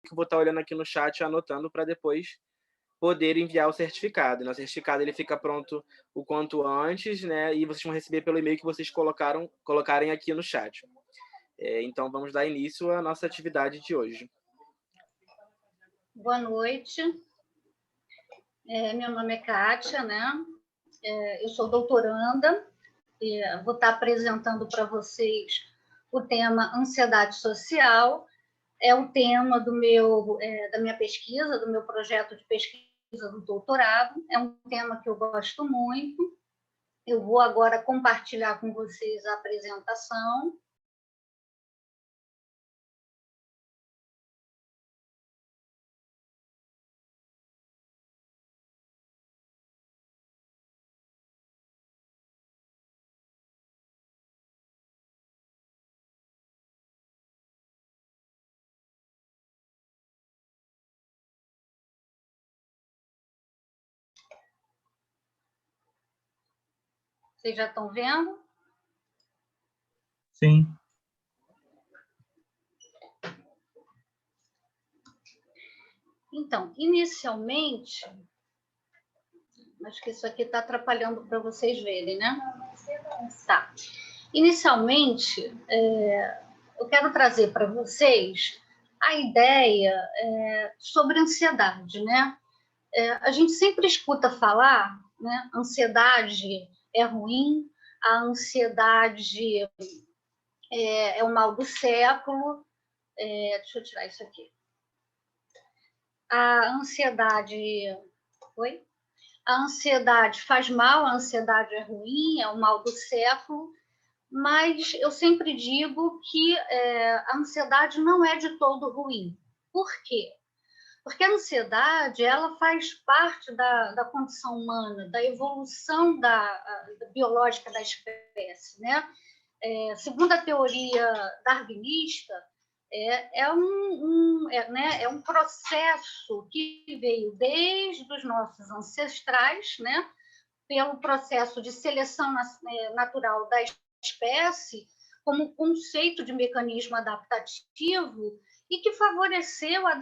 que eu vou estar olhando aqui no chat e anotando para depois poder enviar o certificado, né. O certificado ele fica pronto o quanto antes, né, e vocês vão receber pelo e-mail que vocês colocarem aqui no chat. Então vamos dar início à nossa atividade de hoje. Boa noite. Meu nome é Kátia, né? Eu sou doutoranda e vou estar apresentando para vocês o tema ansiedade social. É o tema da minha pesquisa, do meu projeto de pesquisa do doutorado. É um tema que eu gosto muito. Eu vou agora compartilhar com vocês a apresentação. Vocês já estão vendo? Sim. Então, inicialmente, acho que isso aqui está atrapalhando para vocês verem, né? Tá. Inicialmente, eu quero trazer para vocês a ideia sobre ansiedade, né? A gente sempre escuta falar, né? Ansiedade é ruim, a ansiedade é o mal do século. Deixa eu tirar isso aqui. A ansiedade... Oi? A ansiedade faz mal, a ansiedade é ruim, é o mal do século, mas eu sempre digo que a ansiedade não é de todo ruim. Por quê? Porque a ansiedade ela faz parte da condição humana, da evolução biológica da espécie, né? Segundo a teoria darwinista, é um processo que veio desde os nossos ancestrais, né? Pelo processo de seleção natural da espécie, como conceito de mecanismo adaptativo, e que favoreceu a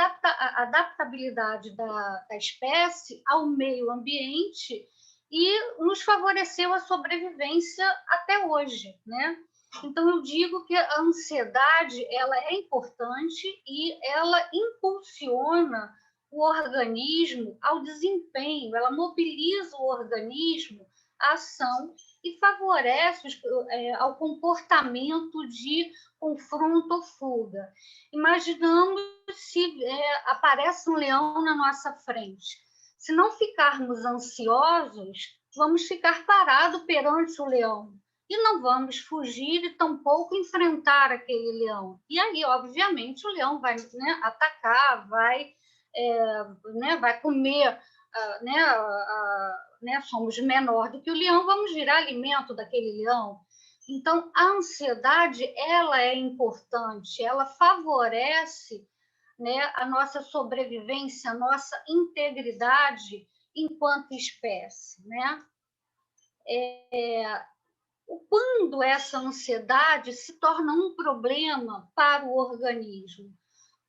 adaptabilidade da espécie ao meio ambiente e nos favoreceu a sobrevivência até hoje, né? Então, eu digo que a ansiedade ela é importante e ela impulsiona o organismo ao desempenho, ela mobiliza o organismo à ação e favorece ao comportamento de confronto ou fuga. Imaginamos se aparece um leão na nossa frente. Se não ficarmos ansiosos, vamos ficar parados perante o leão e não vamos fugir e tampouco enfrentar aquele leão. E aí, obviamente, o leão vai, né, atacar, vai comer, somos menor do que o leão, vamos virar alimento daquele leão. Então, a ansiedade, ela é importante, ela favorece, né, a nossa sobrevivência, a nossa integridade enquanto espécie, né? Quando essa ansiedade se torna um problema para o organismo,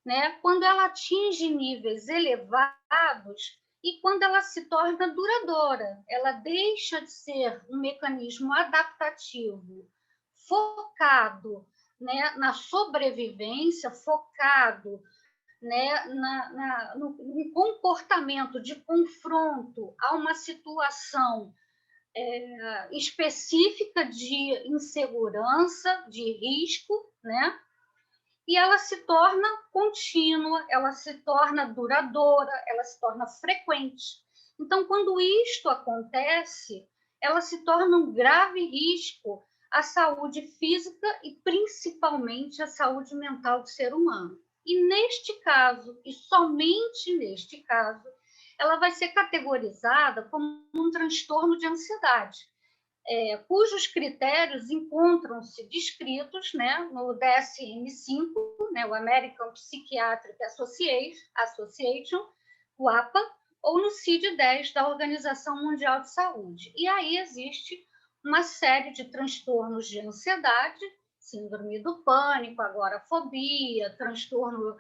né? Quando ela atinge níveis elevados e quando ela se torna duradoura, ela deixa de ser um mecanismo adaptativo focado, né, na sobrevivência, focado, né, no comportamento de confronto a uma situação específica de insegurança, de risco, né? E ela se torna contínua, ela se torna duradoura, ela se torna frequente. Então, quando isto acontece, ela se torna um grave risco à saúde física e principalmente à saúde mental do ser humano. E neste caso, e somente neste caso, ela vai ser categorizada como um transtorno de ansiedade, cujos critérios encontram-se descritos, né, no DSM-5, né, o American Psychiatric Association, o APA, ou no CID-10 da Organização Mundial de Saúde. E aí existe uma série de transtornos de ansiedade, síndrome do pânico, agorafobia, transtorno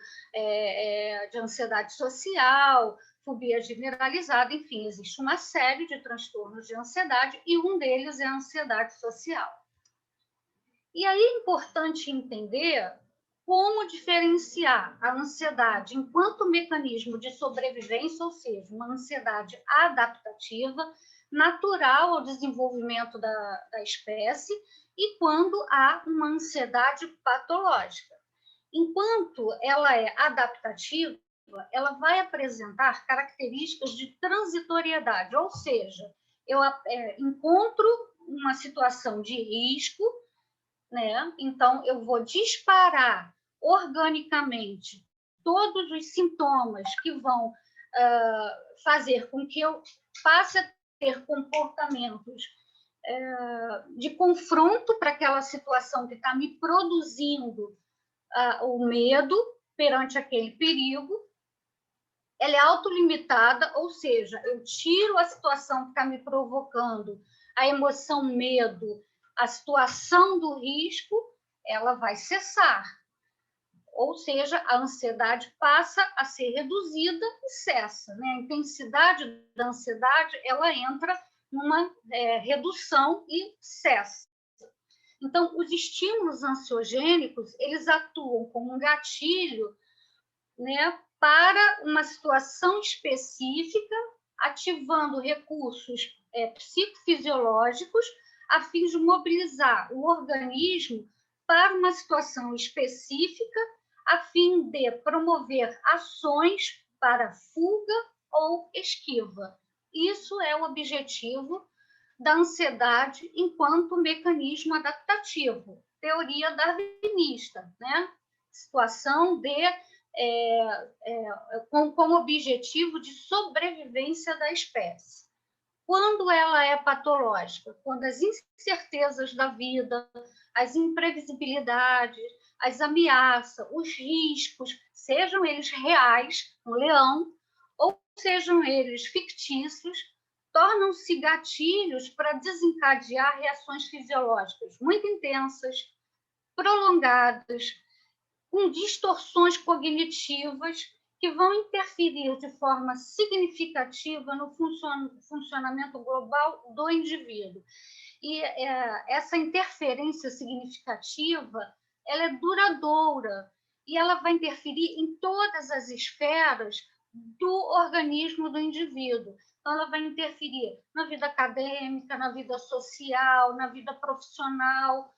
de ansiedade social, fobia generalizada, enfim, existe uma série de transtornos de ansiedade e um deles é a ansiedade social. E aí é importante entender como diferenciar a ansiedade enquanto mecanismo de sobrevivência, ou seja, uma ansiedade adaptativa, natural ao desenvolvimento da espécie, e quando há uma ansiedade patológica. Enquanto ela é adaptativa, ela vai apresentar características de transitoriedade, ou seja, eu encontro uma situação de risco, né? Então, eu vou disparar organicamente todos os sintomas que vão fazer com que eu passe a ter comportamentos de confronto para aquela situação que está me produzindo o medo perante aquele perigo. Ela é autolimitada, ou seja, eu tiro a situação que está me provocando, a emoção medo, a situação do risco, ela vai cessar. Ou seja, a ansiedade passa a ser reduzida e cessa, né? A intensidade da ansiedade, ela entra numa redução e cessa. Então, os estímulos ansiogênicos, eles atuam como um gatilho, né, para uma situação específica, ativando recursos psicofisiológicos a fim de mobilizar o organismo para uma situação específica, a fim de promover ações para fuga ou esquiva. Isso é o objetivo da ansiedade enquanto mecanismo adaptativo, teoria darwinista, né? Situação de como objetivo de sobrevivência da espécie. Quando ela é patológica? Quando as incertezas da vida, as imprevisibilidades, as ameaças, os riscos, sejam eles reais, um leão, ou sejam eles fictícios, tornam-se gatilhos para desencadear reações fisiológicas muito intensas, prolongadas, com distorções cognitivas que vão interferir de forma significativa no funcionamento global do indivíduo. E essa interferência significativa, ela é duradoura e ela vai interferir em todas as esferas do organismo do indivíduo. Então, ela vai interferir na vida acadêmica, na vida social, na vida profissional,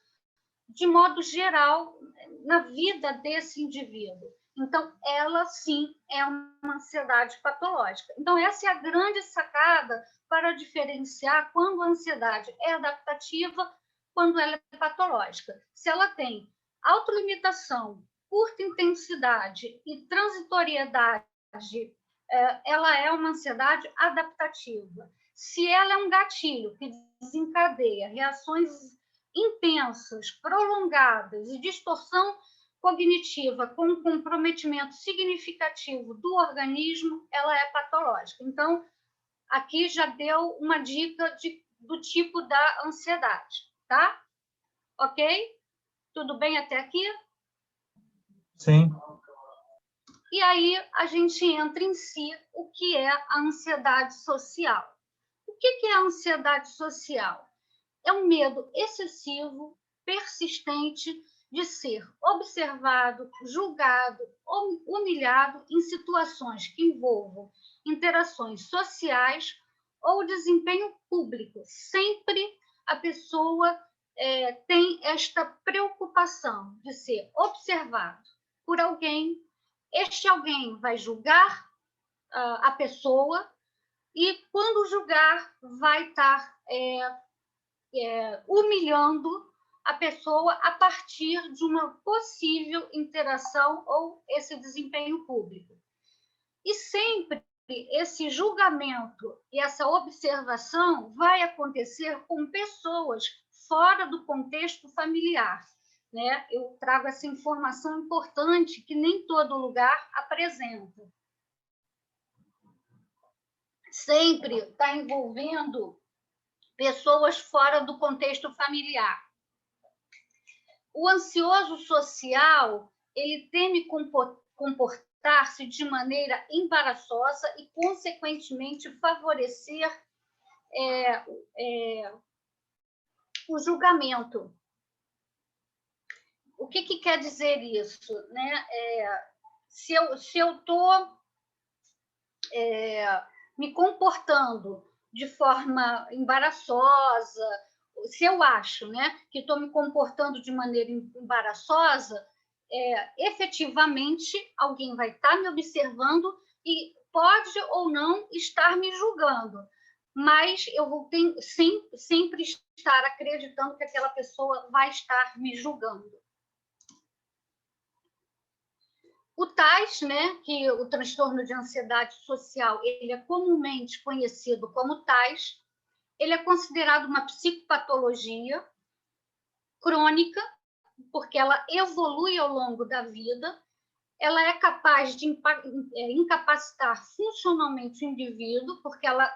de modo geral, na vida desse indivíduo. Então, ela sim é uma ansiedade patológica. Então, essa é a grande sacada para diferenciar quando a ansiedade é adaptativa, quando ela é patológica. Se ela tem autolimitação, curta intensidade e transitoriedade, ela é uma ansiedade adaptativa. Se ela é um gatilho que desencadeia reações intensas, prolongadas e distorção cognitiva com comprometimento significativo do organismo, ela é patológica. Então, aqui já deu uma dica do tipo da ansiedade, tá? Ok? Tudo bem até aqui? Sim. E aí a gente entra em si o que é a ansiedade social. O que é a ansiedade social? É um medo excessivo, persistente, de ser observado, julgado, humilhado em situações que envolvam interações sociais ou desempenho público. Sempre a pessoa tem esta preocupação de ser observado por alguém. Este alguém vai julgar a pessoa e, quando julgar, vai estar humilhando a pessoa a partir de uma possível interação ou esse desempenho público. E sempre esse julgamento e essa observação vai acontecer com pessoas fora do contexto familiar, né? Eu trago essa informação importante que nem todo lugar apresenta. Sempre está envolvendo pessoas fora do contexto familiar. O ansioso social, ele teme comportar-se de maneira embaraçosa e, consequentemente, favorecer o julgamento. O que quer dizer isso? Né? Se eu estou me comportando de forma embaraçosa, se eu acho, né, que estou me comportando de maneira embaraçosa, efetivamente alguém vai estar me observando e pode ou não estar me julgando, mas eu vou sempre estar acreditando que aquela pessoa vai estar me julgando. O TAS, né, que o transtorno de ansiedade social, ele é comumente conhecido como TAS, ele é considerado uma psicopatologia crônica, porque ela evolui ao longo da vida, ela é capaz de incapacitar funcionalmente o indivíduo, porque ela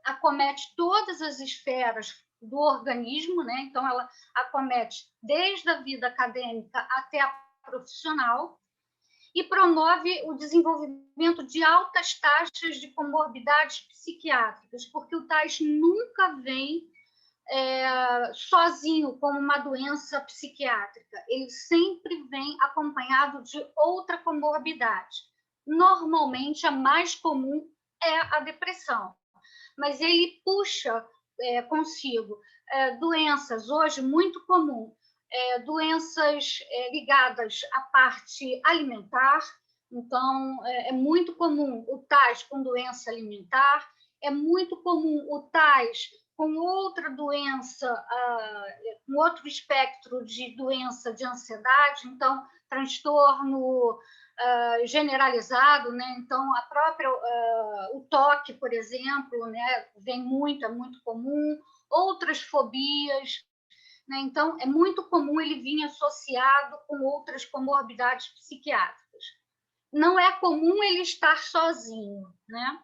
acomete todas as esferas do organismo, né? Então ela acomete desde a vida acadêmica até a profissional, e promove o desenvolvimento de altas taxas de comorbidades psiquiátricas, porque o TAS nunca vem sozinho como uma doença psiquiátrica, ele sempre vem acompanhado de outra comorbidade. Normalmente, a mais comum é a depressão, mas ele puxa consigo doenças, hoje muito comum, doenças ligadas à parte alimentar. Então, é muito comum o TAS com doença alimentar, é muito comum o TAS com outra doença, com outro espectro de doença de ansiedade, então, transtorno generalizado, né? Então, o toque, por exemplo, né? É muito comum, outras fobias, né? Então, é muito comum ele vir associado com outras comorbidades psiquiátricas. Não é comum ele estar sozinho, né?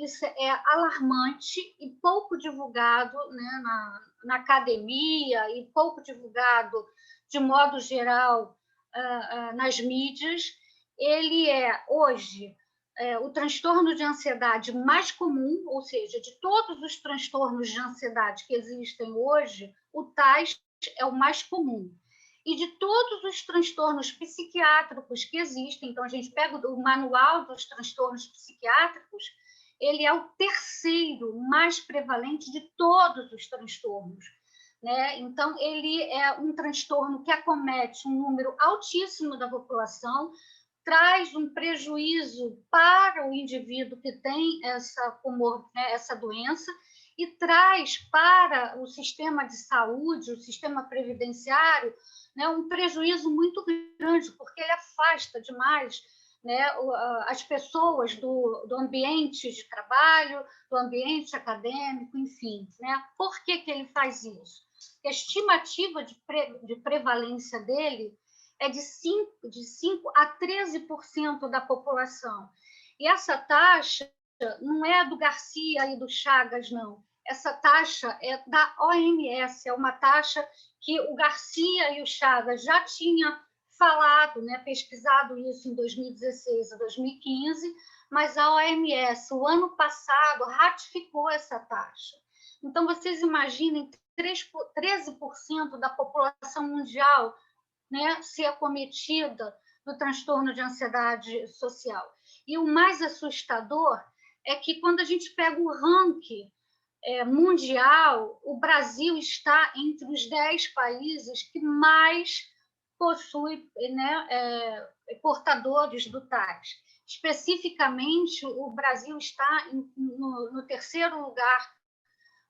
Isso é alarmante e pouco divulgado, né, na academia e pouco divulgado de modo geral nas mídias. Ele é hoje o transtorno de ansiedade mais comum, ou seja, de todos os transtornos de ansiedade que existem hoje, o TAS é o mais comum. E de todos os transtornos psiquiátricos que existem, então a gente pega o manual dos transtornos psiquiátricos, ele é o terceiro mais prevalente de todos os transtornos, né? Então, ele é um transtorno que acomete um número altíssimo da população, traz um prejuízo para o indivíduo que tem essa doença e traz para o sistema de saúde, o sistema previdenciário, né, um prejuízo muito grande, porque ele afasta demais, né, as pessoas do ambiente de trabalho, do ambiente acadêmico, enfim. Né? Por que ele faz isso? Porque a estimativa de prevalência dele é de 5 a 13% da população. E essa taxa não é do Garcia e do Chagas, não. Essa taxa é da OMS, é uma taxa que o Garcia e o Chagas já tinham falado, né, pesquisado isso em 2016 a 2015, mas a OMS, o ano passado, ratificou essa taxa. Então, vocês imaginem 13% da população mundial, né, ser acometida do transtorno de ansiedade social. E o mais assustador é que, quando a gente pega o ranking mundial, o Brasil está entre os 10 países que mais possuem, né, portadores do TAS. Especificamente, o Brasil está no terceiro lugar,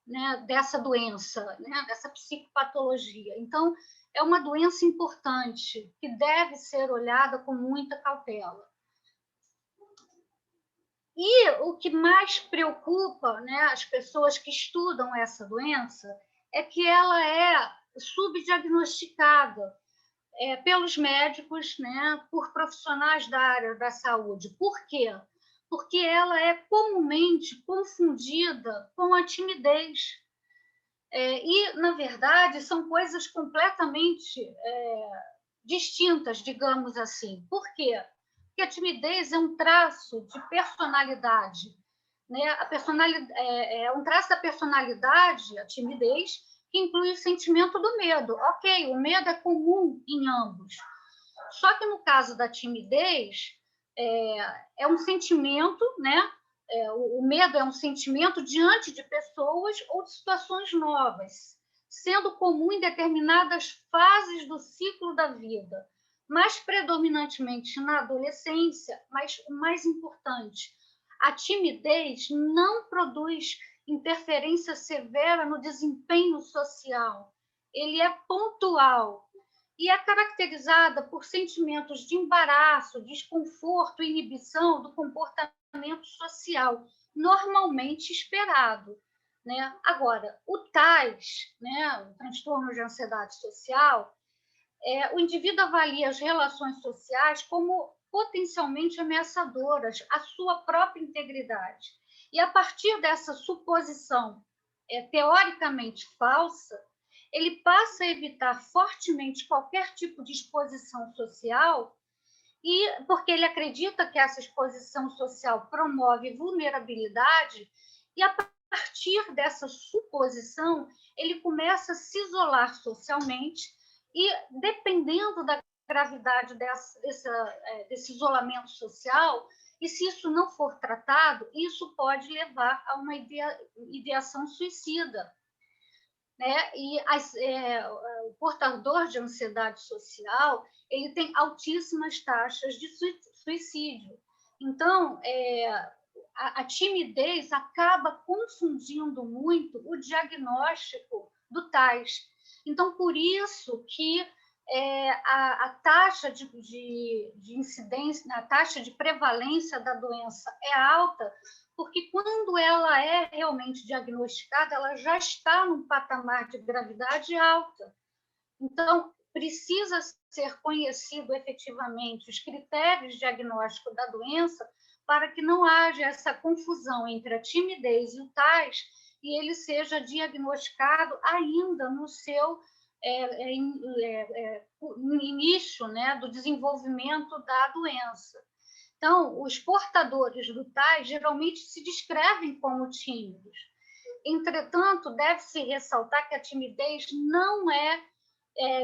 né, dessa doença, né, dessa psicopatologia. Então, é uma doença importante que deve ser olhada com muita cautela. E o que mais preocupa, né, as pessoas que estudam essa doença é que ela é subdiagnosticada pelos médicos, né, por profissionais da área da saúde. Por quê? Porque ela é comumente confundida com a timidez. E, na verdade, são coisas completamente distintas, digamos assim. Por quê? Porque a timidez é um traço de personalidade, né? A personalidade é um traço da personalidade, a timidez, que inclui o sentimento do medo. Ok, o medo é comum em ambos. Só que no caso da timidez, é um sentimento, né? O medo é um sentimento diante de pessoas ou de situações novas, sendo comum em determinadas fases do ciclo da vida, mais predominantemente na adolescência, mas o mais importante, a timidez não produz interferência severa no desempenho social. Ele é pontual e é caracterizada por sentimentos de embaraço, desconforto, inibição do comportamento social, normalmente esperado. Né? Agora, o TAS, né, o transtorno de ansiedade social, o indivíduo avalia as relações sociais como potencialmente ameaçadoras à sua própria integridade. E a partir dessa suposição teoricamente falsa, ele passa a evitar fortemente qualquer tipo de exposição social, e porque ele acredita que essa exposição social promove vulnerabilidade, e a partir dessa suposição, ele começa a se isolar socialmente, e dependendo da gravidade desse isolamento social, e se isso não for tratado, isso pode levar a uma ideação suicida. Né? E o portador de ansiedade social, ele tem altíssimas taxas de suicídio. Então, a timidez acaba confundindo muito o diagnóstico do TAS. Então, por isso que a taxa de incidência, a taxa de prevalência da doença é alta, porque quando ela é realmente diagnosticada, ela já está num patamar de gravidade alta. Então, precisa ser conhecido efetivamente os critérios diagnósticos da doença para que não haja essa confusão entre a timidez e o TAS, e ele seja diagnosticado ainda no seu início, né, do desenvolvimento da doença. Então, os portadores do TAS geralmente se descrevem como tímidos. Entretanto, deve-se ressaltar que a timidez não é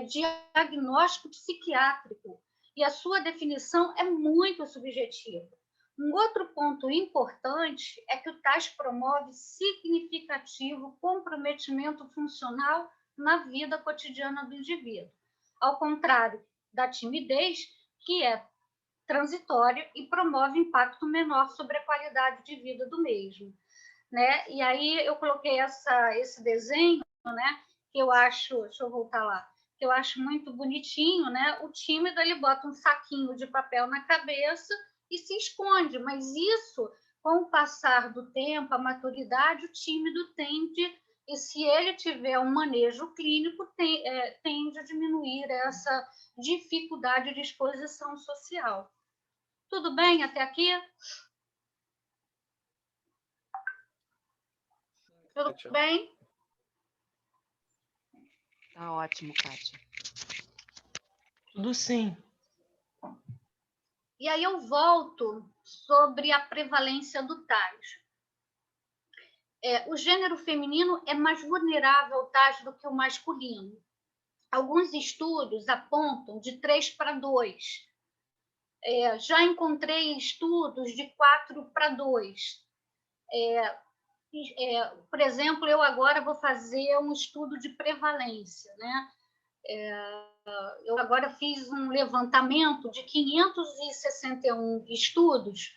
diagnóstico psiquiátrico e a sua definição é muito subjetiva. Um outro ponto importante é que o TAS promove significativo comprometimento funcional na vida cotidiana do indivíduo, ao contrário da timidez, que é transitória e promove impacto menor sobre a qualidade de vida do mesmo. Né? E aí eu coloquei esse desenho, né, que eu acho, deixa eu voltar lá, que eu acho muito bonitinho, né? O tímido, ele bota um saquinho de papel na cabeça e se esconde, mas isso, com o passar do tempo, a maturidade, o tímido tende, e se ele tiver um manejo clínico, tende a diminuir essa dificuldade de exposição social. Tudo bem até aqui? Tudo bem? Tá ótimo, Kátia. Tudo sim. E aí eu volto sobre a prevalência do TAS. O gênero feminino é mais vulnerável ao TAS do que o masculino. Alguns estudos apontam de 3 para 2. Já encontrei estudos de 4 para 2. Por exemplo, eu agora vou fazer um estudo de prevalência, né? Eu agora fiz um levantamento de 561 estudos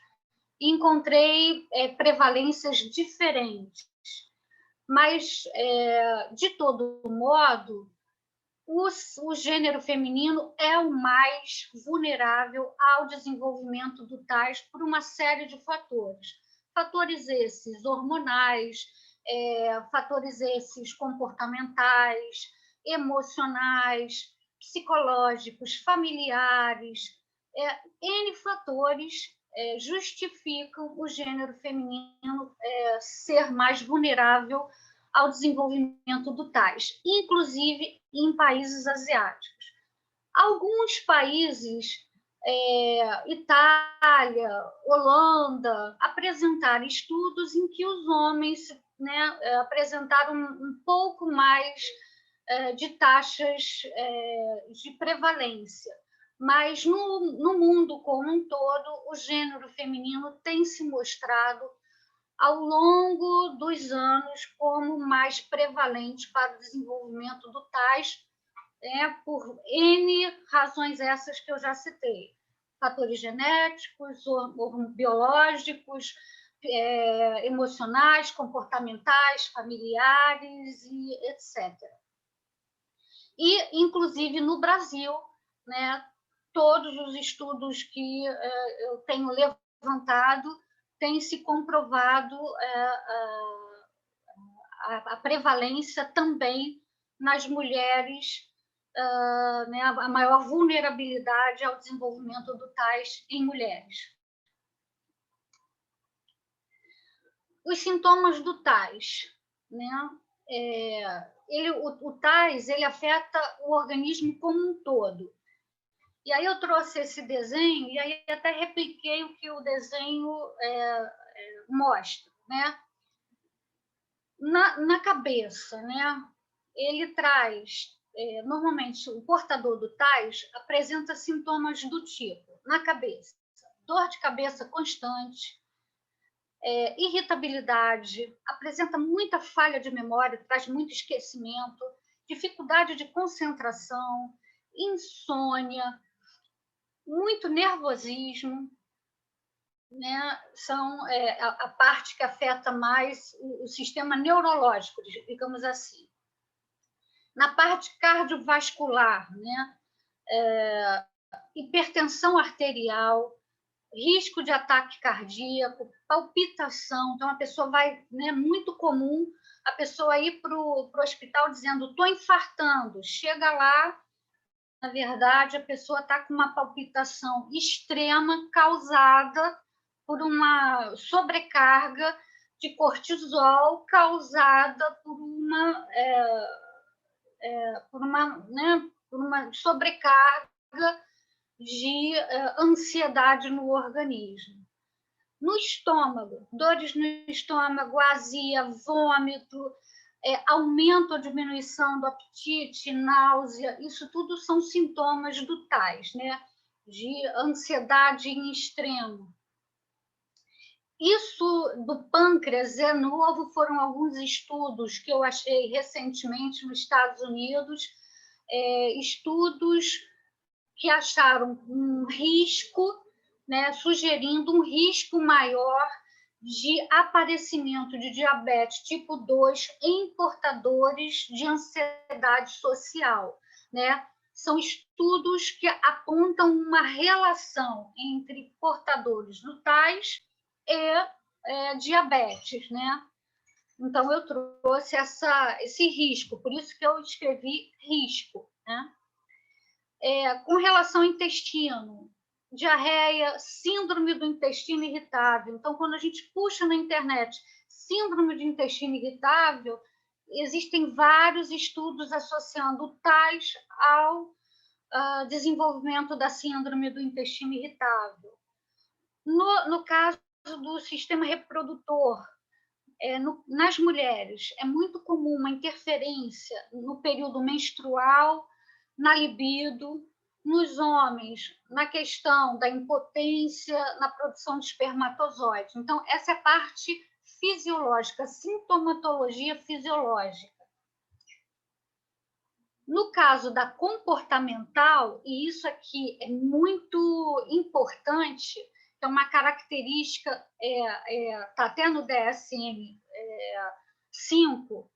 e encontrei prevalências diferentes. Mas, de todo modo, o gênero feminino é o mais vulnerável ao desenvolvimento do TAS por uma série de fatores. Fatores esses hormonais, fatores esses comportamentais, emocionais, psicológicos, familiares, N fatores justificam o gênero feminino ser mais vulnerável ao desenvolvimento do TAIS, inclusive em países asiáticos. Alguns países, Itália, Holanda, apresentaram estudos em que os homens, né, apresentaram um pouco mais de taxas de prevalência. Mas no mundo como um todo, o gênero feminino tem se mostrado ao longo dos anos como mais prevalente para o desenvolvimento do TAIS, por N razões essas que eu já citei. Fatores genéticos, biológicos, emocionais, comportamentais, familiares, e etc. E, inclusive, no Brasil, né, todos os estudos que eu tenho levantado têm se comprovado a prevalência também nas mulheres, né, a maior vulnerabilidade ao desenvolvimento do TAIS em mulheres. Os sintomas do TAIS, né? O TAIS ele afeta o organismo como um todo. E aí eu trouxe esse desenho e aí até repliquei o que o desenho mostra, né? Na cabeça, né? Ele traz, normalmente, o portador do TAIS apresenta sintomas do tipo, na cabeça, dor de cabeça constante, irritabilidade, apresenta muita falha de memória, traz muito esquecimento, dificuldade de concentração, insônia, muito nervosismo, né? São a parte que afeta mais o sistema neurológico, digamos assim. Na parte cardiovascular, né? Hipertensão arterial, risco de ataque cardíaco, palpitação. Então, a pessoa vai, né, muito comum a pessoa ir para o hospital dizendo: estou infartando. Chega lá, na verdade, a pessoa está com uma palpitação extrema causada por uma sobrecarga de cortisol causada por uma sobrecarga de ansiedade no organismo. No estômago, dores no estômago, azia, vômito, aumento ou diminuição do apetite, náusea, isso tudo são sintomas do TAIS, né? De ansiedade em extremo. Isso do pâncreas é novo, foram alguns estudos que eu achei recentemente nos Estados Unidos, estudos que acharam um risco, né, sugerindo um risco maior de aparecimento de diabetes tipo 2 em portadores de ansiedade social, né? São estudos que apontam uma relação entre portadores do TAIS e diabetes, né? Então, eu trouxe esse risco, por isso que eu escrevi risco, né? Com relação ao intestino, diarreia, síndrome do intestino irritável. Então, quando a gente puxa na internet síndrome de intestino irritável, existem vários estudos associando o TAIS ao desenvolvimento da síndrome do intestino irritável. No caso do sistema reprodutor, nas mulheres, é muito comum uma interferência no período menstrual, na libido, nos homens, na questão da impotência, na produção de espermatozoides. Então, essa é a parte fisiológica, sintomatologia fisiológica. No caso da comportamental, e isso aqui é muito importante, é uma característica, está até no DSM-5,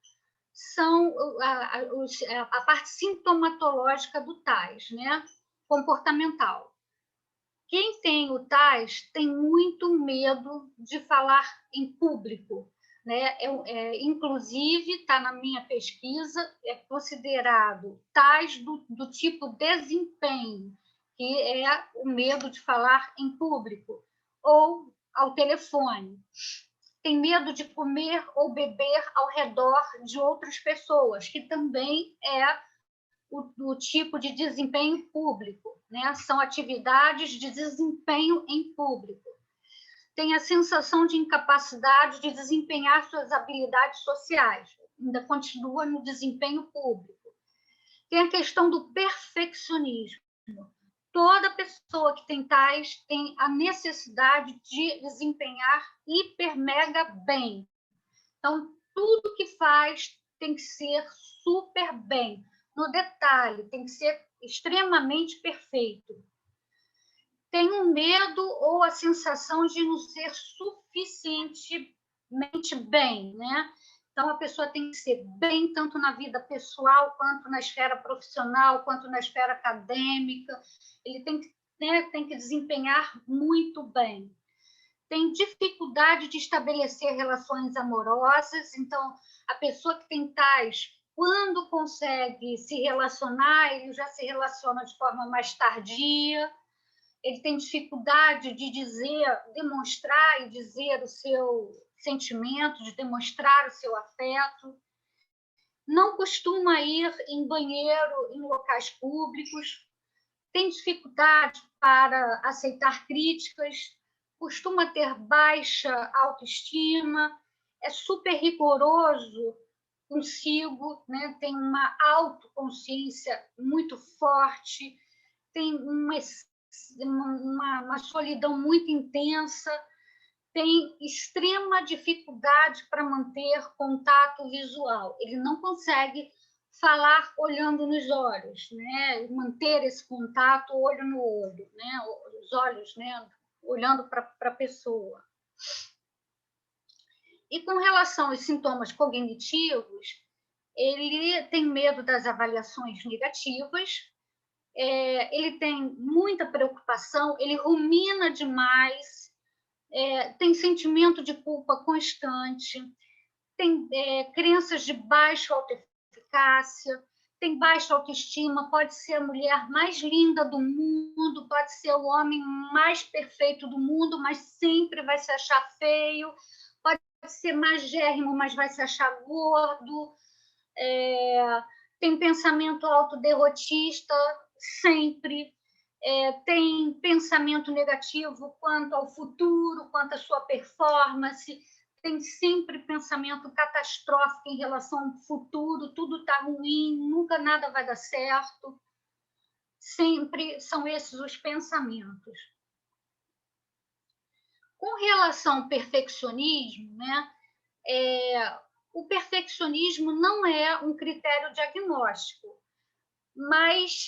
são a parte sintomatológica do TAIS, né? Comportamental. Quem tem o TAIS tem muito medo de falar em público, né? Inclusive, está na minha pesquisa, é considerado TAIS do tipo desempenho, que é o medo de falar em público ou ao telefone. tem medo de comer ou beber ao redor de outras pessoas, que também é o tipo de desempenho público, né? São atividades de desempenho em público. Tem a sensação de incapacidade de desempenhar suas habilidades sociais, ainda continua no desempenho público. Tem a questão do perfeccionismo. Toda pessoa que tem tais tem a necessidade de desempenhar hiper mega bem. Então, tudo que faz tem que ser super bem. No detalhe, tem que ser extremamente perfeito. Tem um medo ou a sensação de não ser suficientemente bem, né? Então, a pessoa tem que ser bem tanto na vida pessoal, quanto na esfera profissional, quanto na esfera acadêmica. Ele tem que, né, tem que desempenhar muito bem. Tem dificuldade de estabelecer relações amorosas. Então, a pessoa que tem tais, quando consegue se relacionar, ele já se relaciona de forma mais tardia. Ele tem dificuldade de demonstrar e dizer o seu sentimento, de demonstrar o seu afeto. Não costuma ir em banheiro em locais públicos. Tem dificuldade para aceitar críticas. Costuma ter baixa autoestima. É super rigoroso consigo, né? Tem uma autoconsciência muito forte. Tem uma solidão muito intensa, tem extrema dificuldade para manter contato visual. Ele não consegue falar olhando nos olhos, né? Manter esse contato olho no olho, né? Os olhos, né? Olhando para a pessoa. E com relação aos sintomas cognitivos, ele tem medo das avaliações negativas, ele tem muita preocupação, ele rumina demais, tem sentimento de culpa constante, tem crenças de baixa autoeficácia, tem baixa autoestima, pode ser a mulher mais linda do mundo, pode ser o homem mais perfeito do mundo, mas sempre vai se achar feio, pode ser magérrimo, mas vai se achar gordo, tem pensamento autoderrotista, sempre, tem pensamento negativo quanto ao futuro, quanto à sua performance, tem sempre pensamento catastrófico em relação ao futuro, tudo está ruim, nunca nada vai dar certo. Sempre são esses os pensamentos. Com relação ao perfeccionismo, né, o perfeccionismo não é um critério diagnóstico, mas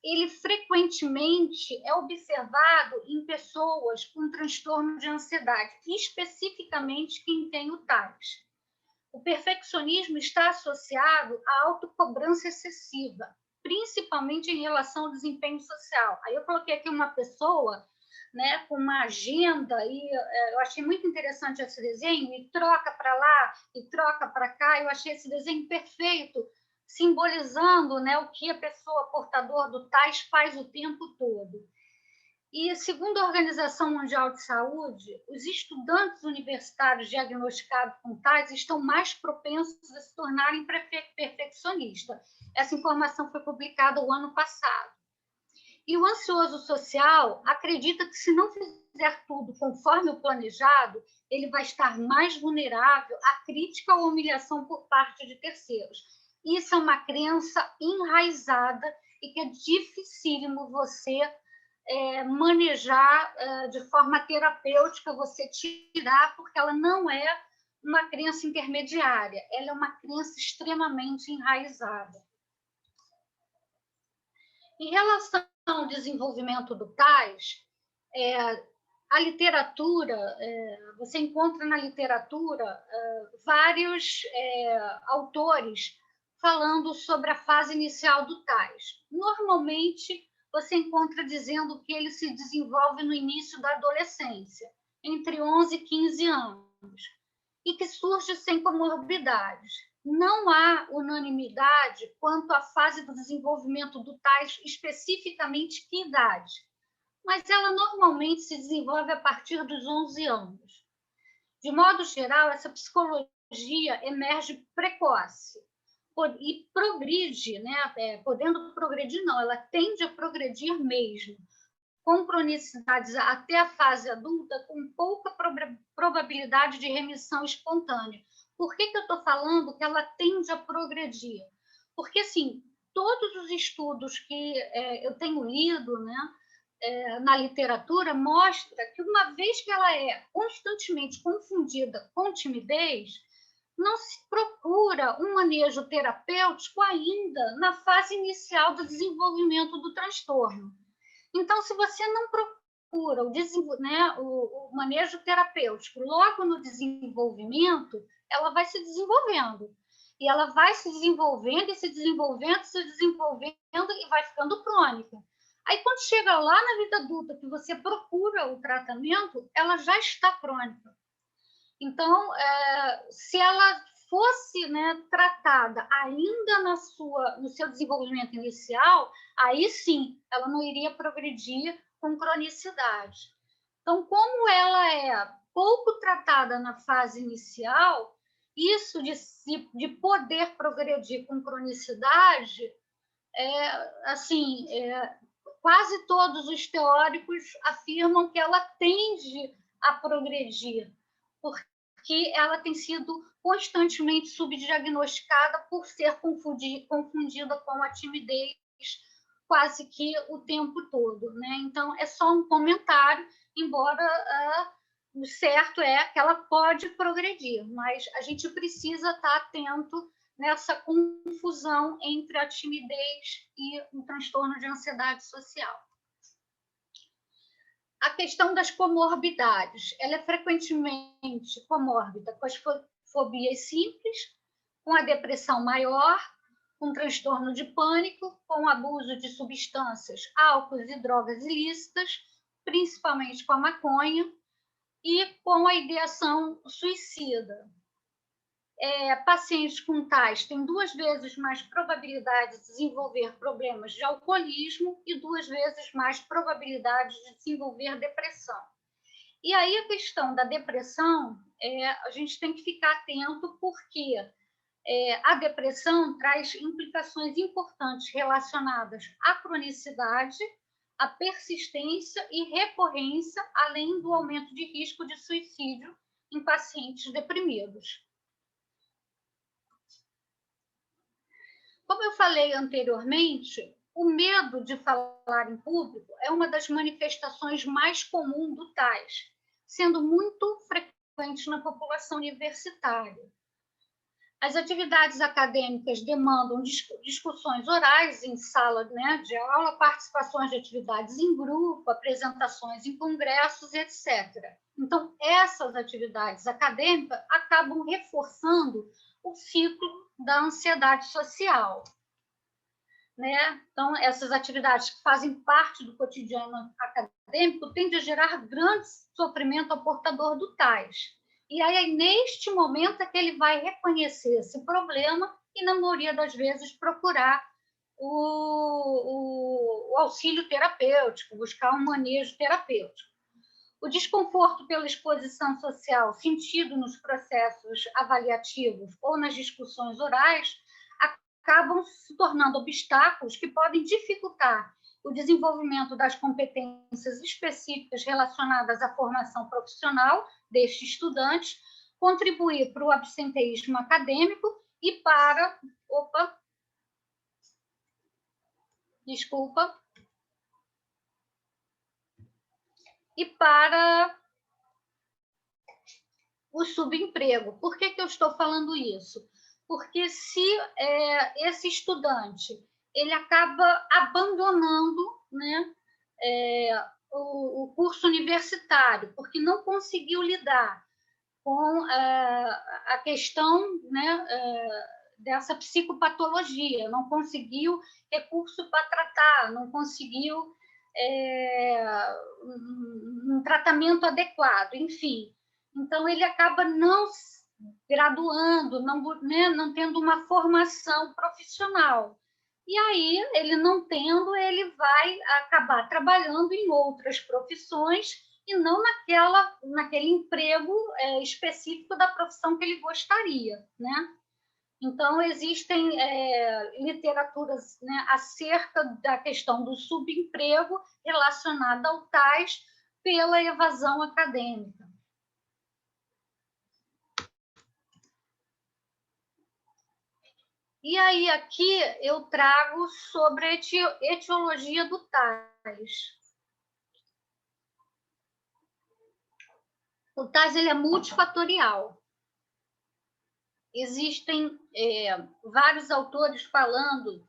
ele frequentemente é observado em pessoas com transtorno de ansiedade, especificamente quem tem o TAS. O perfeccionismo está associado à autocobrança excessiva, principalmente em relação ao desempenho social. Aí eu coloquei aqui uma pessoa, né, com uma agenda, e eu achei muito interessante esse desenho, e troca para lá, e troca para cá, eu achei esse desenho perfeito, simbolizando, né, o que a pessoa portadora do TAS faz o tempo todo. E, segundo a Organização Mundial de Saúde, os estudantes universitários diagnosticados com TAS estão mais propensos a se tornarem perfeccionistas. Essa informação foi publicada o ano passado. E o ansioso social acredita que, se não fizer tudo conforme o planejado, ele vai estar mais vulnerável à crítica ou humilhação por parte de terceiros. Isso é uma crença enraizada e que é dificílimo você manejar de forma terapêutica, você tirar, porque ela não é uma crença intermediária, ela é uma crença extremamente enraizada. Em relação ao desenvolvimento do TAS, a literatura, você encontra na literatura vários autores falando sobre a fase inicial do TAS. Normalmente, você encontra dizendo que ele se desenvolve no início da adolescência, entre 11 e 15 anos, e que surge sem comorbidades. Não há unanimidade quanto à fase do desenvolvimento do TAS, especificamente que idade, mas ela normalmente se desenvolve a partir dos 11 anos. De modo geral, essa psicologia emerge precoce e progride, né? Podendo progredir, não, ela tende a progredir mesmo, com cronicidades até a fase adulta, com pouca probabilidade de remissão espontânea. Por que eu estou falando que ela tende a progredir? Porque, assim, todos os estudos que eu tenho lido, né, na literatura, mostra que uma vez que ela é constantemente confundida com timidez, não se procura um manejo terapêutico ainda na fase inicial do desenvolvimento do transtorno. Então, se você não procura o manejo terapêutico logo no desenvolvimento, ela vai se desenvolvendo. E ela vai se desenvolvendo, e se desenvolvendo, se desenvolvendo, e vai ficando crônica. Aí, quando chega lá na vida adulta, que você procura o tratamento, ela já está crônica. Então, se ela fosse, né, tratada ainda no seu desenvolvimento inicial, aí sim, ela não iria progredir com cronicidade. Então, como ela é pouco tratada na fase inicial, isso de poder progredir com cronicidade, quase todos os teóricos afirmam que ela tende a progredir, porque ela tem sido constantemente subdiagnosticada por ser confundida com a timidez quase que o tempo todo, né? Então, é só um comentário, embora o certo é que ela pode progredir, mas a gente precisa estar atento nessa confusão entre a timidez e o transtorno de ansiedade social. A questão das comorbidades, ela é frequentemente comórbida com as fobias simples, com a depressão maior, com transtorno de pânico, com abuso de substâncias, álcool e drogas ilícitas, principalmente com a maconha, e com a ideação suicida. Pacientes com tais têm 2 vezes mais probabilidade de desenvolver problemas de alcoolismo e 2 vezes mais probabilidade de desenvolver depressão. E aí a questão da depressão, a gente tem que ficar atento, porque a depressão traz implicações importantes relacionadas à cronicidade, à persistência e recorrência, além do aumento de risco de suicídio em pacientes deprimidos. Como eu falei anteriormente, o medo de falar em público é uma das manifestações mais comuns do TAS, sendo muito frequente na população universitária. As atividades acadêmicas demandam discussões orais em sala, né, de aula, participações de atividades em grupo, apresentações em congressos, etc. Então, essas atividades acadêmicas acabam reforçando o ciclo da ansiedade social, né? Então, essas atividades que fazem parte do cotidiano acadêmico tendem a gerar grande sofrimento ao portador do TAS. E aí, neste momento, é que ele vai reconhecer esse problema e, na maioria das vezes, procurar o auxílio terapêutico, buscar um manejo terapêutico. O desconforto pela exposição social sentido nos processos avaliativos ou nas discussões orais acabam se tornando obstáculos que podem dificultar o desenvolvimento das competências específicas relacionadas à formação profissional deste estudante, contribuir para o absenteísmo acadêmico e para... E para o subemprego. Por que eu estou falando isso? Porque se esse estudante ele acaba abandonando, né, o curso universitário, porque não conseguiu lidar com a questão, né, dessa psicopatologia, não conseguiu recurso para tratar, não conseguiu um tratamento adequado, enfim. Então, ele acaba não graduando, não tendo uma formação profissional. E aí, ele não tendo, ele vai acabar trabalhando em outras profissões e não naquele emprego específico da profissão que ele gostaria, né? Então, existem literaturas, né, acerca da questão do subemprego relacionada ao tais pela evasão acadêmica. E aí, aqui eu trago sobre a etiologia do tais. O tais ele é multifatorial. Existem vários autores falando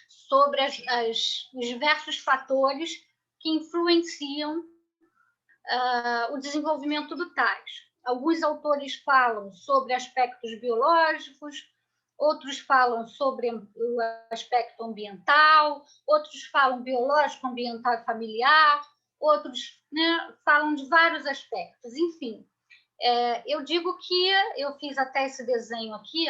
sobre os diversos fatores que influenciam o desenvolvimento do tais. Alguns autores falam sobre aspectos biológicos, outros falam sobre o aspecto ambiental, outros falam biológico, ambiental e familiar, outros, né, falam de vários aspectos. Enfim, eu digo que eu fiz até esse desenho aqui,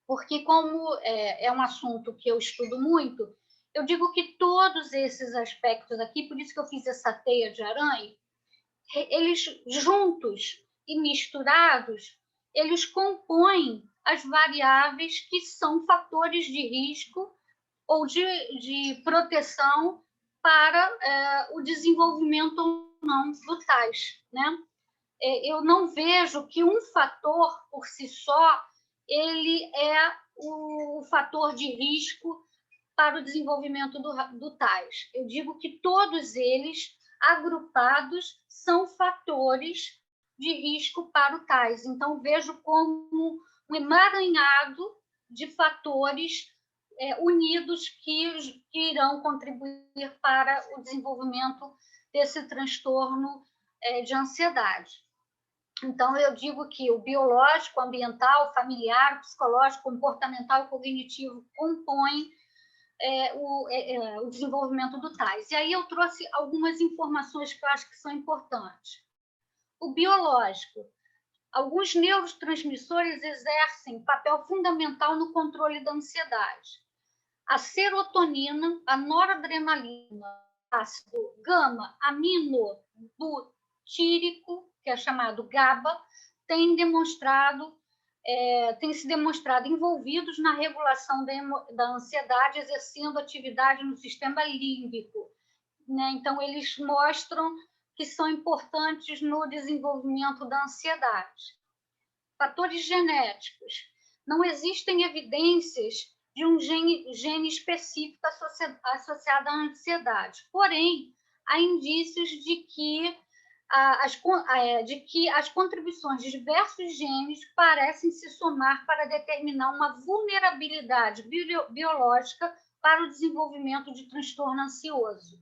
porque como é um assunto que eu estudo muito, eu digo que todos esses aspectos aqui, por isso que eu fiz essa teia de aranha, eles juntos e misturados, eles compõem as variáveis que são fatores de risco ou de proteção para o desenvolvimento ou não do tais, né? Eu não vejo que um fator por si só ele é o fator de risco para o desenvolvimento do tais. Eu digo que todos eles agrupados são fatores de risco para o tais. Então, vejo como um emaranhado de fatores unidos que irão contribuir para o desenvolvimento desse transtorno de ansiedade. Então, eu digo que o biológico, ambiental, familiar, psicológico, comportamental e cognitivo compõem o desenvolvimento do tais. E aí eu trouxe algumas informações que eu acho que são importantes. O biológico. Alguns neurotransmissores exercem papel fundamental no controle da ansiedade. A serotonina, a noradrenalina, ácido gama-aminobutírico, que é chamado GABA, têm se demonstrado envolvidos na regulação da ansiedade, exercendo atividade no sistema límbico, né? Então, eles mostram que são importantes no desenvolvimento da ansiedade. Fatores genéticos. Não existem evidências de um gene específico associado à ansiedade. Porém, há indícios de que as contribuições de diversos genes parecem se somar para determinar uma vulnerabilidade biológica para o desenvolvimento de transtorno ansioso.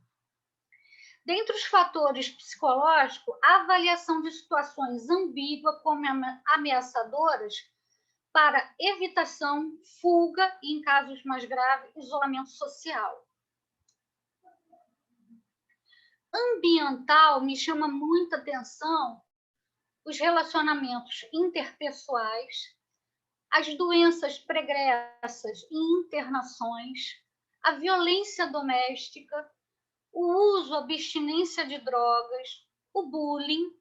Dentre os fatores psicológicos, a avaliação de situações ambíguas como ameaçadoras para evitação, fuga e, em casos mais graves, isolamento social. Ambiental me chama muita atenção os relacionamentos interpessoais, as doenças pregressas e internações, a violência doméstica, o uso, a abstinência de drogas, o bullying,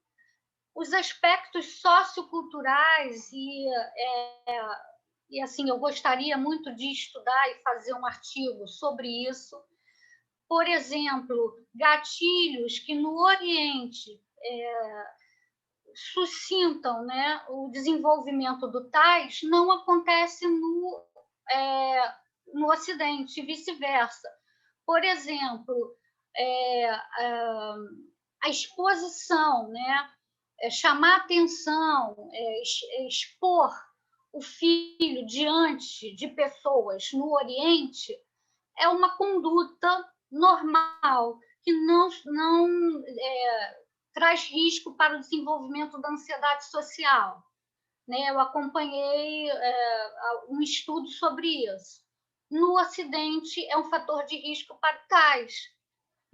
os aspectos socioculturais e assim, eu gostaria muito de estudar e fazer um artigo sobre isso. Por exemplo, gatilhos que no Oriente suscitam, né, o desenvolvimento do tais, não acontece no Ocidente, e vice-versa. Por exemplo, a exposição, né, chamar atenção, expor o filho diante de pessoas no Oriente é uma conduta normal, que não traz risco para o desenvolvimento da ansiedade social, né? Eu acompanhei um estudo sobre isso. No Ocidente, é um fator de risco para tais.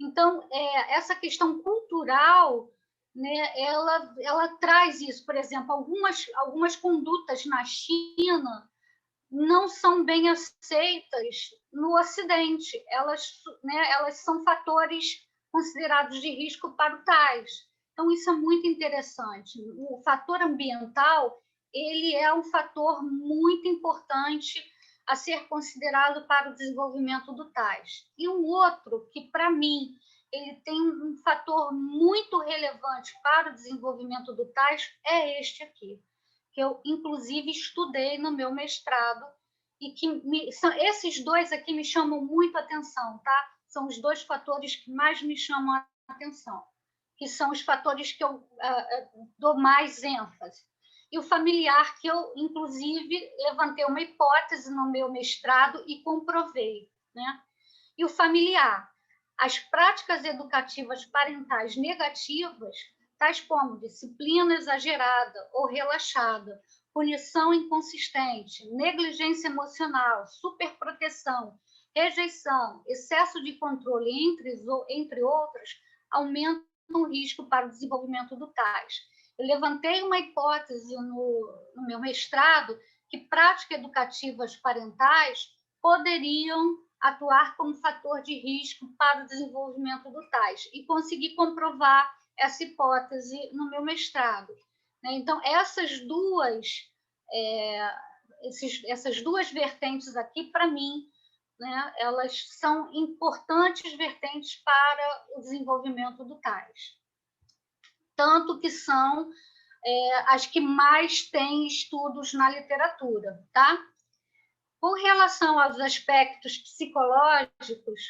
Então, essa questão cultural, né, ela traz isso. Por exemplo, algumas condutas na China não são bem aceitas no Ocidente. Elas são fatores considerados de risco para o tais. Então, isso é muito interessante. O fator ambiental, ele é um fator muito importante a ser considerado para o desenvolvimento do tais. E um outro que, para mim, ele tem um fator muito relevante para o desenvolvimento do tais é este aqui, que eu, inclusive, estudei no meu mestrado, e que esses dois aqui me chamam muito a atenção, tá? São os dois fatores que mais me chamam a atenção, que são os fatores que eu dou mais ênfase. E o familiar, que eu, inclusive, levantei uma hipótese no meu mestrado e comprovei, né? E o familiar, as práticas educativas parentais negativas, tais como disciplina exagerada ou relaxada, punição inconsistente, negligência emocional, superproteção, rejeição, excesso de controle, entre outras, aumentam o risco para o desenvolvimento do tais. Eu levantei uma hipótese no meu mestrado que práticas educativas parentais poderiam atuar como fator de risco para o desenvolvimento do tais, e consegui comprovar essa hipótese no meu mestrado. Então, essas duas vertentes aqui, para mim, né, elas são importantes vertentes para o desenvolvimento do tais. Tanto que são as que mais têm estudos na literatura, tá? Com relação aos aspectos psicológicos,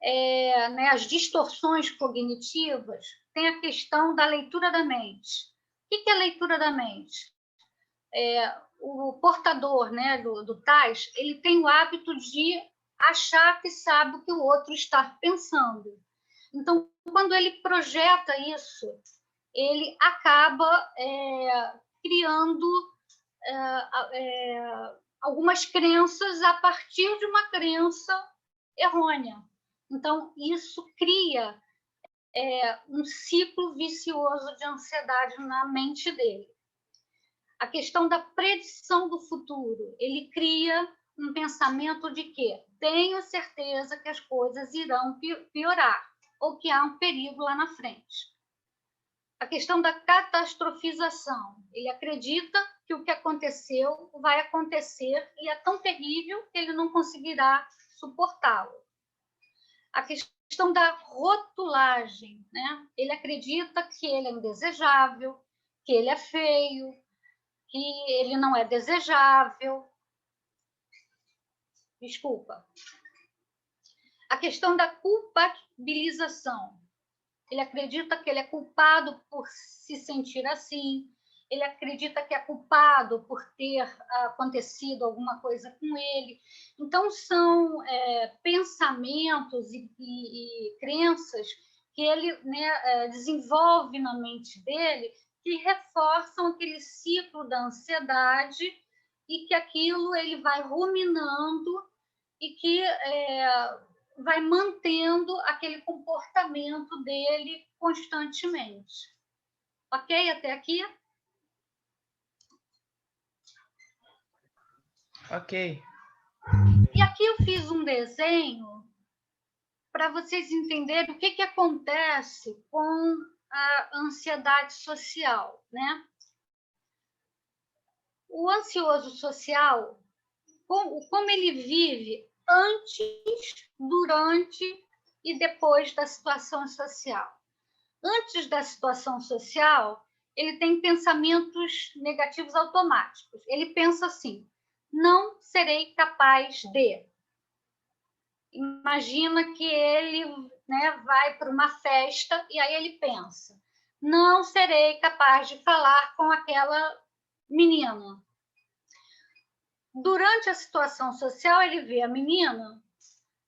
né, as distorções cognitivas, tem a questão da leitura da mente. O que é a leitura da mente? O portador, né, do tais, ele tem o hábito de achar que sabe o que o outro está pensando. Então, quando ele projeta isso, ele acaba criando algumas crenças a partir de uma crença errônea. Então, isso cria um ciclo vicioso de ansiedade na mente dele. A questão da predição do futuro, ele cria um pensamento de que tenho certeza que as coisas irão piorar, ou que há um perigo lá na frente. A questão da catastrofização, ele acredita que o que aconteceu vai acontecer e é tão terrível que ele não conseguirá suportá-lo. A questão da rotulagem, né? Ele acredita que ele é indesejável, que ele é feio, que ele não é desejável. Desculpa. A questão da culpabilização. Ele acredita que ele é culpado por se sentir assim. Ele acredita que é culpado por ter acontecido alguma coisa com ele. Então, são pensamentos e crenças que ele, né, desenvolve na mente dele, que reforçam aquele ciclo da ansiedade, e que aquilo ele vai ruminando e que vai mantendo aquele comportamento dele constantemente. Ok? Até aqui? Ok. E aqui eu fiz um desenho para vocês entenderem o que acontece com a ansiedade social, né? O ansioso social, como ele vive antes, durante e depois da situação social. Antes da situação social, ele tem pensamentos negativos automáticos. Ele pensa assim: não serei capaz de. Imagina que ele, né, vai para uma festa e aí ele pensa: não serei capaz de falar com aquela menina. Durante a situação social, ele vê a menina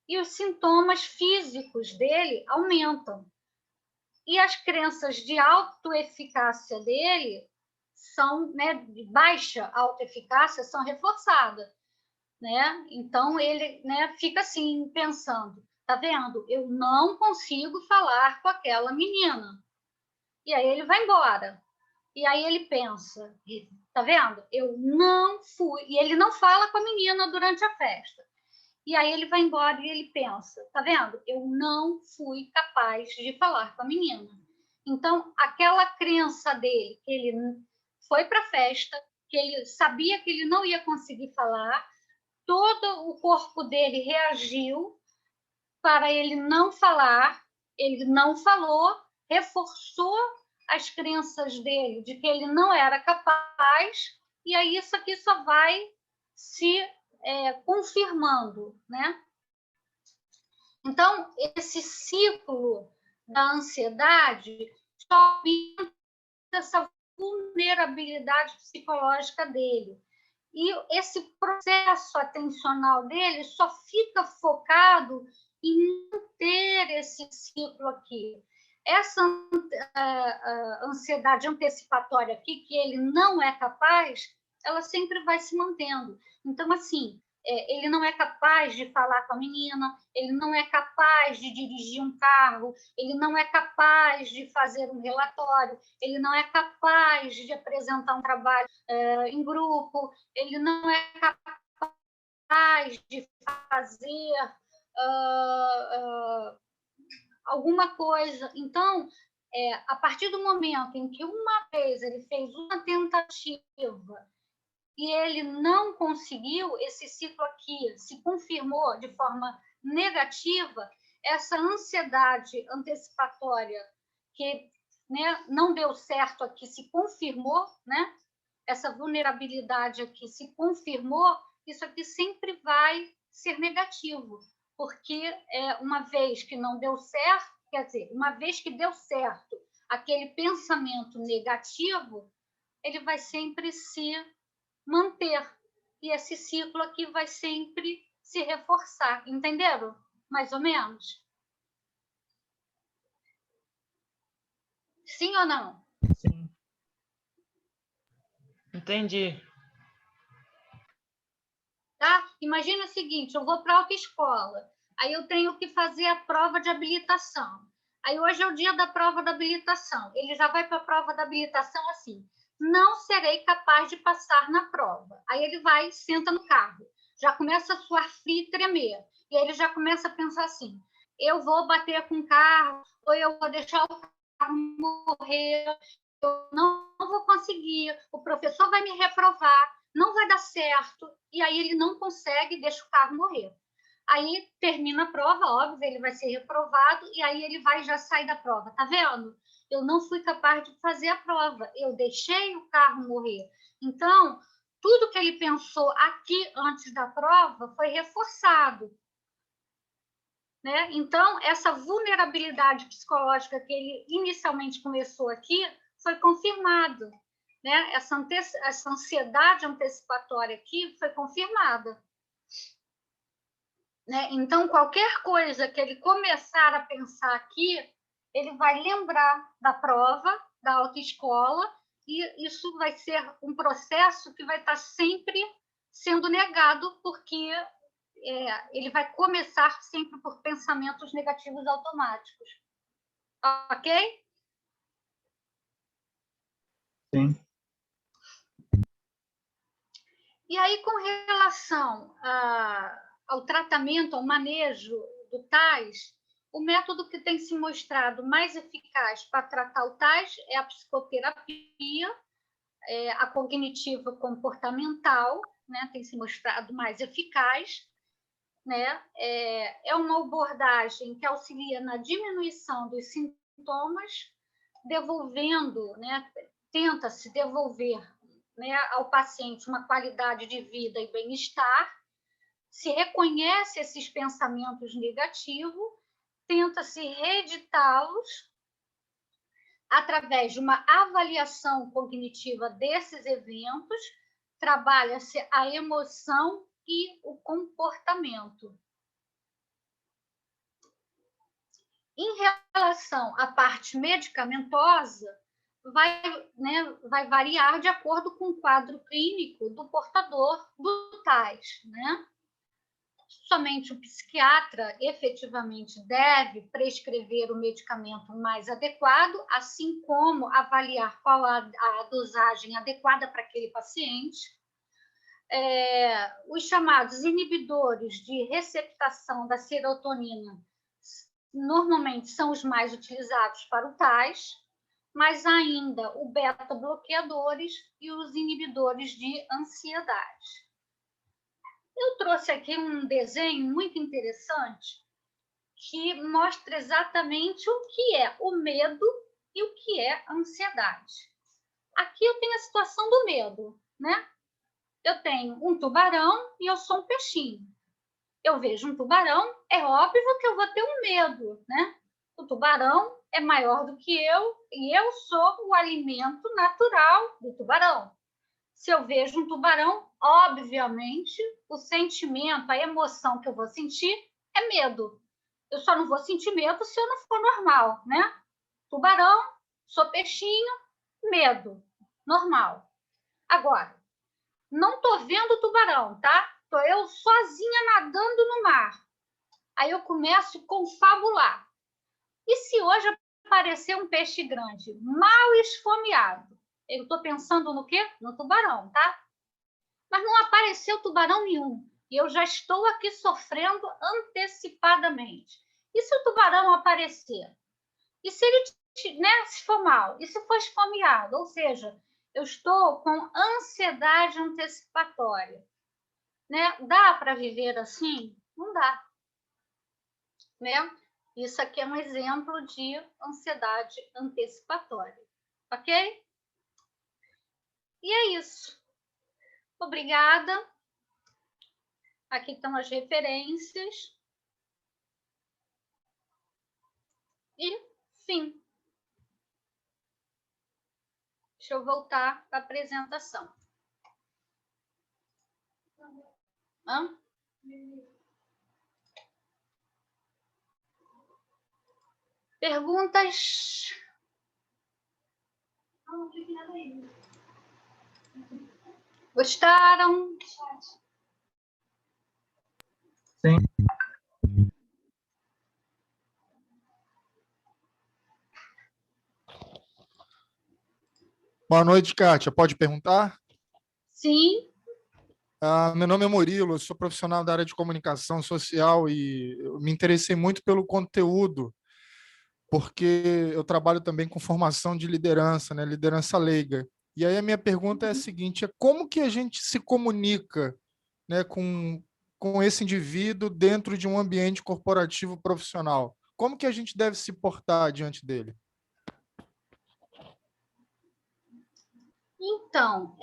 e os sintomas físicos dele aumentam. E as crenças de autoeficácia dele são, né, de baixa autoeficácia, são reforçadas, né? Então ele, né, fica assim pensando: tá vendo? Eu não consigo falar com aquela menina. E aí ele vai embora. E aí ele pensa: tá vendo? Eu não fui. E ele não fala com a menina durante a festa. E aí ele vai embora e ele pensa, tá vendo? Eu não fui capaz de falar com a menina. Então, aquela crença dele, que ele foi para a festa, que ele sabia que ele não ia conseguir falar, todo o corpo dele reagiu para ele não falar, ele não falou, reforçou as crenças dele de que ele não era capaz, e aí isso aqui só vai se confirmando, né? Então, esse ciclo da ansiedade só aumenta essa vulnerabilidade psicológica dele. E esse processo atencional dele só fica focado em manter esse ciclo aqui. Essa ansiedade antecipatória aqui, que ele não é capaz, ela sempre vai se mantendo. Então, assim, ele não é capaz de falar com a menina, ele não é capaz de dirigir um carro, ele não é capaz de fazer um relatório, ele não é capaz de apresentar um trabalho em grupo, ele não é capaz de fazer alguma coisa. Então, a partir do momento em que uma vez ele fez uma tentativa e ele não conseguiu, esse ciclo aqui se confirmou de forma negativa, essa ansiedade antecipatória que, né, não deu certo aqui se confirmou, né? Essa vulnerabilidade aqui se confirmou, isso aqui sempre vai ser negativo, porque uma vez que não deu certo, quer dizer, uma vez que deu certo aquele pensamento negativo, ele vai sempre se manter. E esse ciclo aqui vai sempre se reforçar. Entenderam? Mais ou menos? Sim ou não? Sim. Entendi. Tá? Imagina o seguinte, eu vou para a autoescola, aí eu tenho que fazer a prova de habilitação. Aí hoje é o dia da prova da habilitação. Ele já vai para a prova da habilitação assim: não serei capaz de passar na prova. Aí ele vai, senta no carro, já começa a suar frio e tremer. E aí ele já começa a pensar assim: eu vou bater com o carro, ou eu vou deixar o carro morrer, eu não vou conseguir, o professor vai me reprovar, não vai dar certo. E aí ele não consegue, deixa o carro morrer. Aí termina a prova, óbvio, ele vai ser reprovado, e aí ele vai já sair da prova. Tá vendo? Eu não fui capaz de fazer a prova, eu deixei o carro morrer. Então, tudo que ele pensou aqui antes da prova foi reforçado. Né? Então, essa vulnerabilidade psicológica que ele inicialmente começou aqui foi confirmado. Né? Essa ansiedade antecipatória aqui foi confirmada. Né? Então, qualquer coisa que ele começar a pensar aqui, ele vai lembrar da prova, da autoescola, e isso vai ser um processo que vai estar sempre sendo negado, porque ele vai começar sempre por pensamentos negativos automáticos. Ok? Sim. E aí, com relação ao tratamento, ao manejo do TAS, o método que tem se mostrado mais eficaz para tratar o TAS é a psicoterapia, a cognitiva comportamental, né, tem se mostrado mais eficaz. Né? É uma abordagem que auxilia na diminuição dos sintomas, devolvendo, né, tenta-se devolver, né, ao paciente uma qualidade de vida e bem-estar, se reconhece esses pensamentos negativos, tenta-se reeditá-los através de uma avaliação cognitiva desses eventos, trabalha-se a emoção e o comportamento. Em relação à parte medicamentosa, vai variar de acordo com o quadro clínico do portador do TAS. Né? Somente o psiquiatra efetivamente deve prescrever o medicamento mais adequado, assim como avaliar qual a dosagem adequada para aquele paciente. Os chamados inibidores de receptação da serotonina normalmente são os mais utilizados para o TAS, mas ainda o beta-bloqueadores e os inibidores de ansiedade. Eu trouxe aqui um desenho muito interessante que mostra exatamente o que é o medo e o que é a ansiedade. Aqui eu tenho a situação do medo, né? Eu tenho um tubarão e eu sou um peixinho. Eu vejo um tubarão, é óbvio que eu vou ter um medo, né? O tubarão é maior do que eu e eu sou o alimento natural do tubarão. Se eu vejo um tubarão, obviamente, o sentimento, a emoção que eu vou sentir é medo. Eu só não vou sentir medo se eu não for normal, né? Tubarão, sou peixinho, medo, normal. Agora, não estou vendo o tubarão, tá? Estou eu sozinha nadando no mar. Aí eu começo a confabular. E se hoje aparecer um peixe grande, mal esfomeado? Eu estou pensando no quê? No tubarão, tá? Mas não apareceu tubarão nenhum. E eu já estou aqui sofrendo antecipadamente. E se o tubarão aparecer? E se ele, né, se for mal? E se for esfomeado? Ou seja, eu estou com ansiedade antecipatória. Né? Dá para viver assim? Não dá. Né? Isso aqui é um exemplo de ansiedade antecipatória. Ok? E é isso. Obrigada. Aqui estão as referências. E fim. Deixa eu voltar para a apresentação. Hã? Perguntas? Gostaram? Sim. Boa noite, Kátia. Pode perguntar? Sim. Meu nome é Murilo, eu sou profissional da área de comunicação social e eu me interessei muito pelo conteúdo, porque eu trabalho também com formação de liderança, né, liderança leiga. E aí a minha pergunta é a seguinte, como que a gente se comunica, né, com esse indivíduo dentro de um ambiente corporativo profissional? Como que a gente deve se portar diante dele? Então,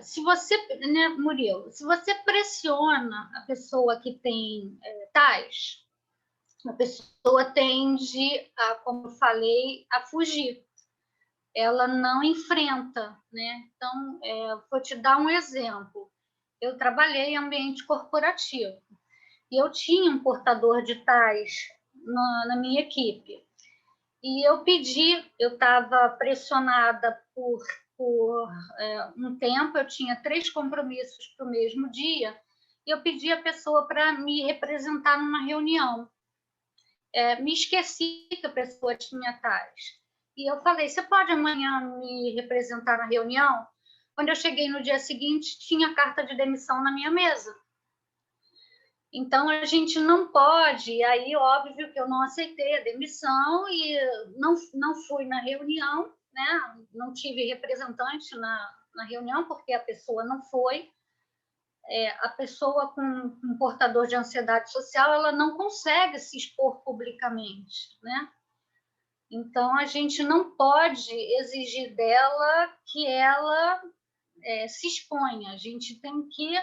se você, né, Murilo, se você pressiona a pessoa que tem tais, a pessoa tende a, como eu falei, a fugir. Ela não enfrenta, né? Então, vou te dar um exemplo. Eu trabalhei em ambiente corporativo e eu tinha um portador de tais na minha equipe. E eu estava pressionada por um tempo, eu tinha 3 compromissos para o mesmo dia, e eu pedi a pessoa para me representar numa reunião. Me esqueci que a pessoa tinha tais. E eu falei, você pode amanhã me representar na reunião? Quando eu cheguei no dia seguinte, tinha carta de demissão na minha mesa. Então, a gente não pode, aí óbvio que eu não aceitei a demissão e não fui na reunião, né? Não tive representante na reunião, porque a pessoa não foi. A pessoa com um portador de ansiedade social, ela não consegue se expor publicamente, né? Então, a gente não pode exigir dela que ela se exponha. A gente tem que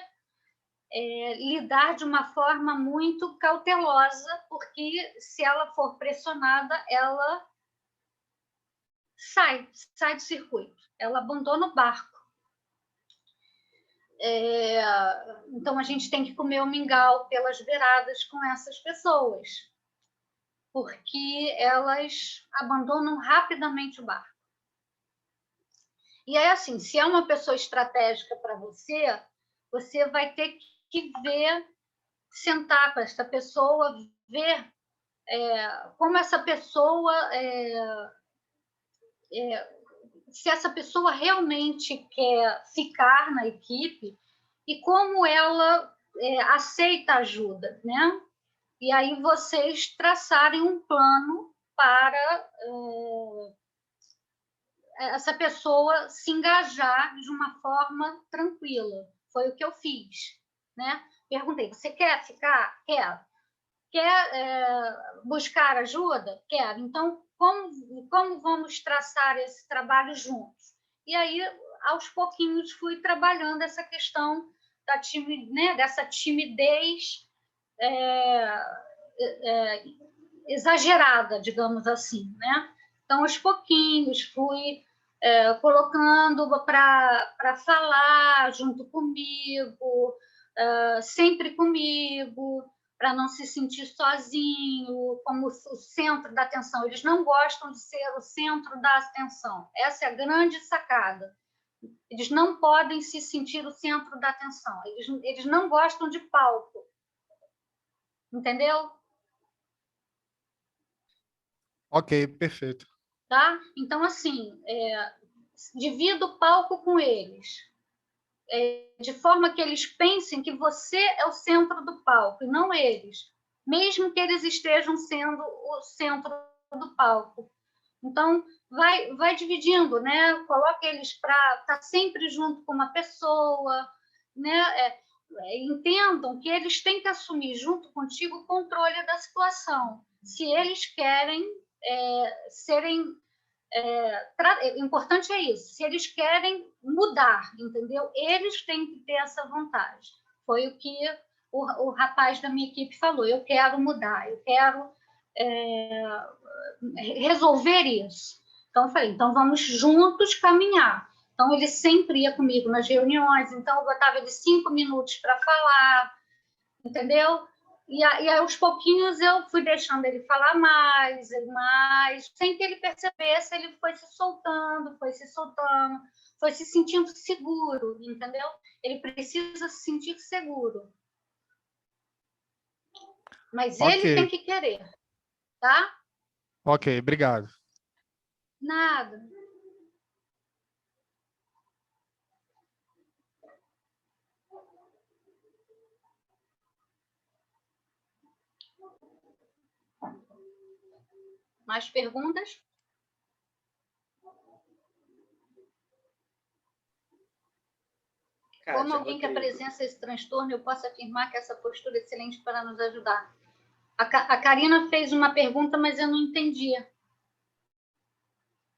lidar de uma forma muito cautelosa, porque se ela for pressionada, ela sai do circuito, ela abandona o barco. Então, a gente tem que comer o mingau pelas beiradas com essas pessoas, porque elas abandonam rapidamente o barco. E aí, assim, se é uma pessoa estratégica para você, você vai ter que ver, sentar com essa pessoa, ver como essa pessoa, se essa pessoa realmente quer ficar na equipe e como ela aceita ajuda, né? E aí vocês traçarem um plano para essa pessoa se engajar de uma forma tranquila. Foi o que eu fiz, né? Perguntei, você quer ficar? Quero. Quer buscar ajuda? Quero. Então, como vamos traçar esse trabalho juntos? E aí, aos pouquinhos, fui trabalhando essa questão dessa timidez exagerada, digamos assim, né? Então, aos pouquinhos, fui colocando para falar junto comigo, sempre comigo, para não se sentir sozinho, como o centro da atenção. Eles não gostam de ser o centro da atenção. Essa é a grande sacada. Eles não podem se sentir o centro da atenção. Eles não gostam de palco. Entendeu? Ok, perfeito. Tá? Então, assim, divida o palco com eles, de forma que eles pensem que você é o centro do palco e não eles, mesmo que eles estejam sendo o centro do palco. Então, vai dividindo, né? Coloca eles para estar sempre junto com uma pessoa, né? Entendam que eles têm que assumir junto contigo o controle da situação. Se eles querem serem... o importante é isso. Se eles querem mudar, entendeu? Eles têm que ter essa vontade. Foi o que o rapaz da minha equipe falou. Eu quero mudar, eu quero resolver isso. Então, eu falei, então vamos juntos caminhar. Então, ele sempre ia comigo nas reuniões, então eu botava ele 5 minutos para falar, entendeu? E aos pouquinhos eu fui deixando ele falar mais, sem que ele percebesse, ele foi se soltando, foi se sentindo seguro, entendeu? Ele precisa se sentir seguro. Mas ele tem que querer, tá? Ok, obrigado. Nada. Mais perguntas? Kátia, Como alguém que Rodrigo. apresenta esse transtorno, eu posso afirmar que essa postura é excelente para nos ajudar. A Karina fez uma pergunta, mas eu não entendi.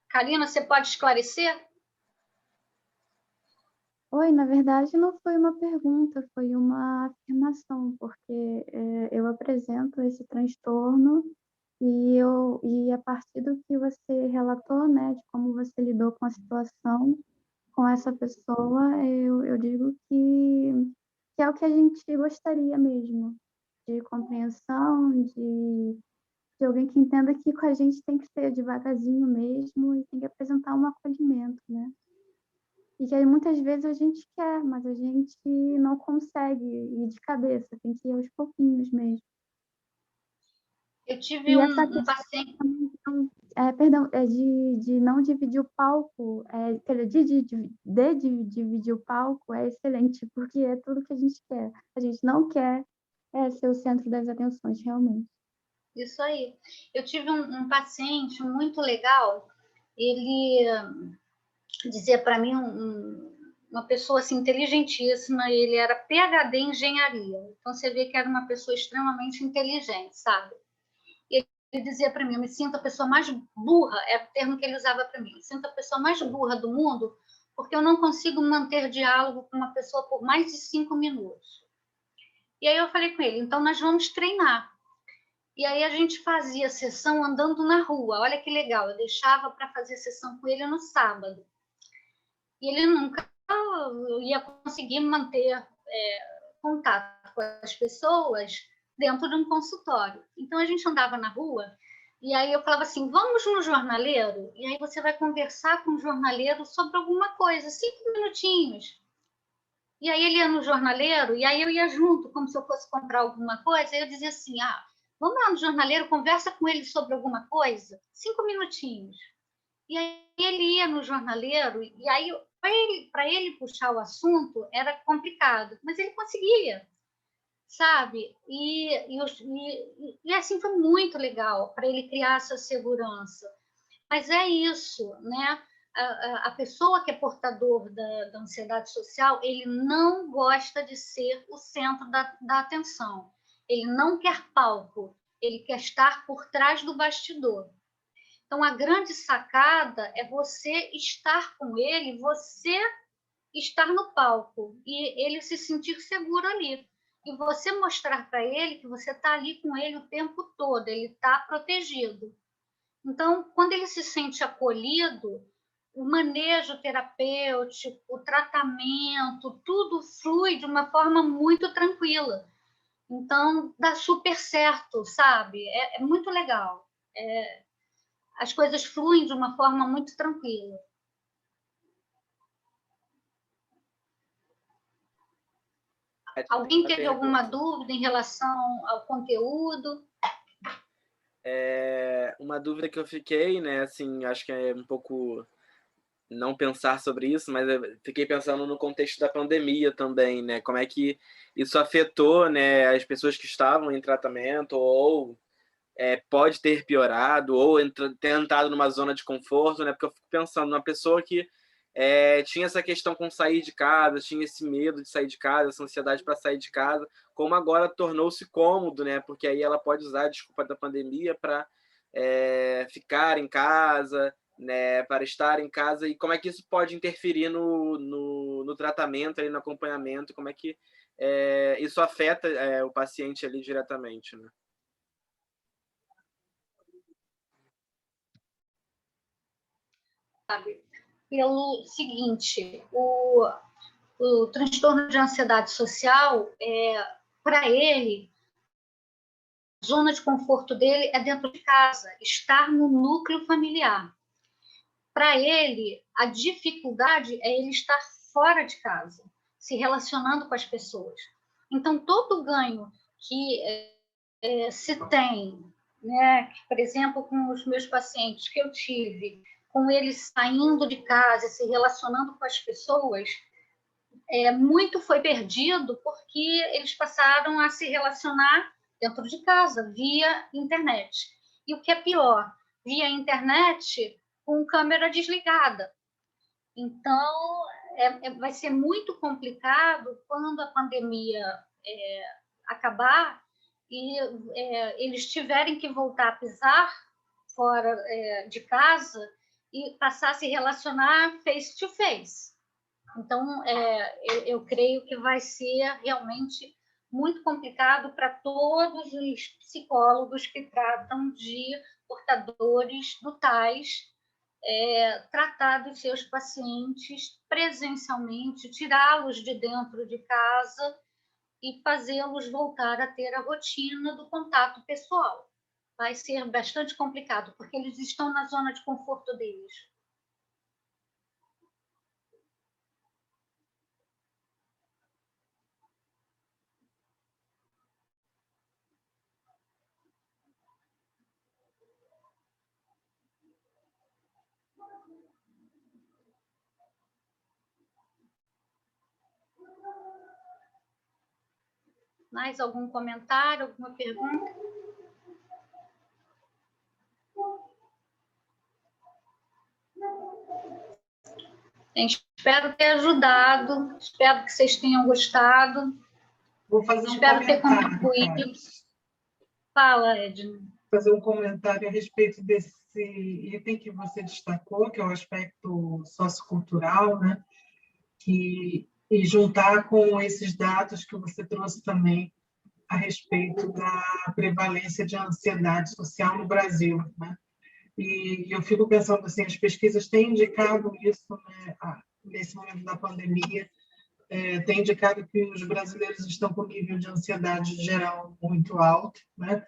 Karina, você pode esclarecer? Oi, na verdade não foi uma pergunta, foi uma afirmação, porque eu apresento esse transtorno e a partir do que você relatou, né, de como você lidou com a situação, com essa pessoa, eu digo que é o que a gente gostaria mesmo, de compreensão, de alguém que entenda que com a gente tem que ser devagarzinho mesmo e tem que apresentar um acolhimento, né? E que aí, muitas vezes a gente quer, mas a gente não consegue ir de cabeça, tem que ir aos pouquinhos mesmo. Eu tive E essa um paciente... perdão, de não dividir o palco, de dividir o palco é excelente, porque é tudo que a gente quer. A gente não quer ser o centro das atenções, realmente. Isso aí. Eu tive um paciente muito legal, ele dizia para mim, uma pessoa assim, inteligentíssima, ele era PhD em engenharia, então você vê que era uma pessoa extremamente inteligente, sabe? E ele dizia para mim, eu me sinto a pessoa mais burra, é o termo que ele usava para mim, eu me sinto a pessoa mais burra do mundo, porque eu não consigo manter diálogo com uma pessoa por mais de 5 minutos. E aí eu falei com ele, então nós vamos treinar. E aí a gente fazia sessão andando na rua, olha que legal, eu deixava para fazer sessão com ele no sábado. E ele nunca ia conseguir manter contato com as pessoas dentro de um consultório. Então, a gente andava na rua e aí eu falava assim, vamos no jornaleiro? E aí você vai conversar com o jornaleiro sobre alguma coisa, 5 minutinhos. E aí ele ia no jornaleiro e aí eu ia junto, como se eu fosse comprar alguma coisa. E eu dizia assim, vamos lá no jornaleiro, conversa com ele sobre alguma coisa, 5 minutinhos. E aí ele ia no jornaleiro, e aí para ele puxar o assunto era complicado, mas ele conseguia, sabe? E assim foi muito legal para ele criar essa segurança. Mas é isso, né? A pessoa que é portador da ansiedade social, ele não gosta de ser o centro da atenção. Ele não quer palco, ele quer estar por trás do bastidor. Então, a grande sacada é você estar com ele, você estar no palco e ele se sentir seguro ali. E você mostrar para ele que você está ali com ele o tempo todo, ele está protegido. Então, quando ele se sente acolhido, o manejo terapêutico, o tratamento, tudo flui de uma forma muito tranquila. Então, dá super certo, sabe? É muito legal. As coisas fluem de uma forma muito tranquila. Alguém teve alguma dúvida em relação ao conteúdo? Uma dúvida que eu fiquei, né, assim, acho que é um pouco não pensar sobre isso, mas eu fiquei pensando no contexto da pandemia também, né, como é que isso afetou, né, as pessoas que estavam em tratamento, ou pode ter piorado, ou ter entrado numa zona de conforto, né, porque eu fico pensando numa pessoa que tinha essa questão com sair de casa, tinha esse medo de sair de casa, essa ansiedade para sair de casa, como agora tornou-se cômodo, né? Porque aí ela pode usar a desculpa da pandemia para ficar em casa, né? Para estar em casa, e como é que isso pode interferir no tratamento, ali, no acompanhamento, como é que isso afeta o paciente ali diretamente, né? Sabe? Pelo seguinte, o transtorno de ansiedade social, para ele, a zona de conforto dele é dentro de casa, estar no núcleo familiar. Para ele, a dificuldade é ele estar fora de casa, se relacionando com as pessoas. Então, todo ganho que se tem, né, por exemplo, com os meus pacientes que eu tive, com eles saindo de casa, se relacionando com as pessoas, muito foi perdido porque eles passaram a se relacionar dentro de casa, via internet. E o que é pior, via internet com câmera desligada. Então, vai ser muito complicado quando a pandemia acabar e eles tiverem que voltar a pisar fora de casa e passar a se relacionar face to face. Então, eu creio que vai ser realmente muito complicado para todos os psicólogos que tratam de portadores do TAS, tratar dos seus pacientes presencialmente, tirá-los de dentro de casa e fazê-los voltar a ter a rotina do contato pessoal. Vai ser bastante complicado, porque eles estão na zona de conforto deles. Mais algum comentário, alguma pergunta? Espero ter ajudado, espero que vocês tenham gostado. Vou fazer espero ter contribuído. Fala, Edna. Fazer um comentário a respeito desse item que você destacou, que é o aspecto sociocultural, né? E juntar com esses dados que você trouxe também a respeito da prevalência de ansiedade social no Brasil, né? E eu fico pensando assim, as pesquisas têm indicado isso, né, nesse momento da pandemia, tem indicado que os brasileiros estão com nível de ansiedade geral muito alto, né?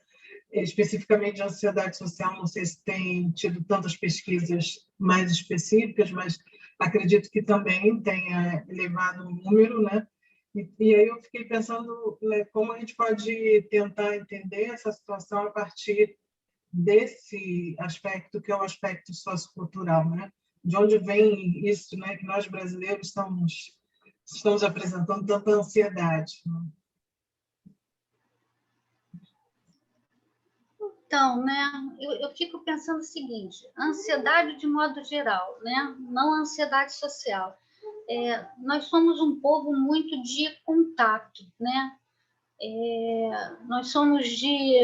Especificamente de ansiedade social, não sei se tem tido tantas pesquisas mais específicas, mas acredito que também tenha elevado o número, né? E aí eu fiquei pensando, né, como a gente pode tentar entender essa situação a partir desse aspecto, que é o aspecto sociocultural, né? de onde vem isso, né, que nós brasileiros estamos apresentando tanta ansiedade, né? Então, né, eu fico pensando o seguinte: a ansiedade de modo geral, né, não a ansiedade social. Nós somos um povo muito de contato, né? Nós somos de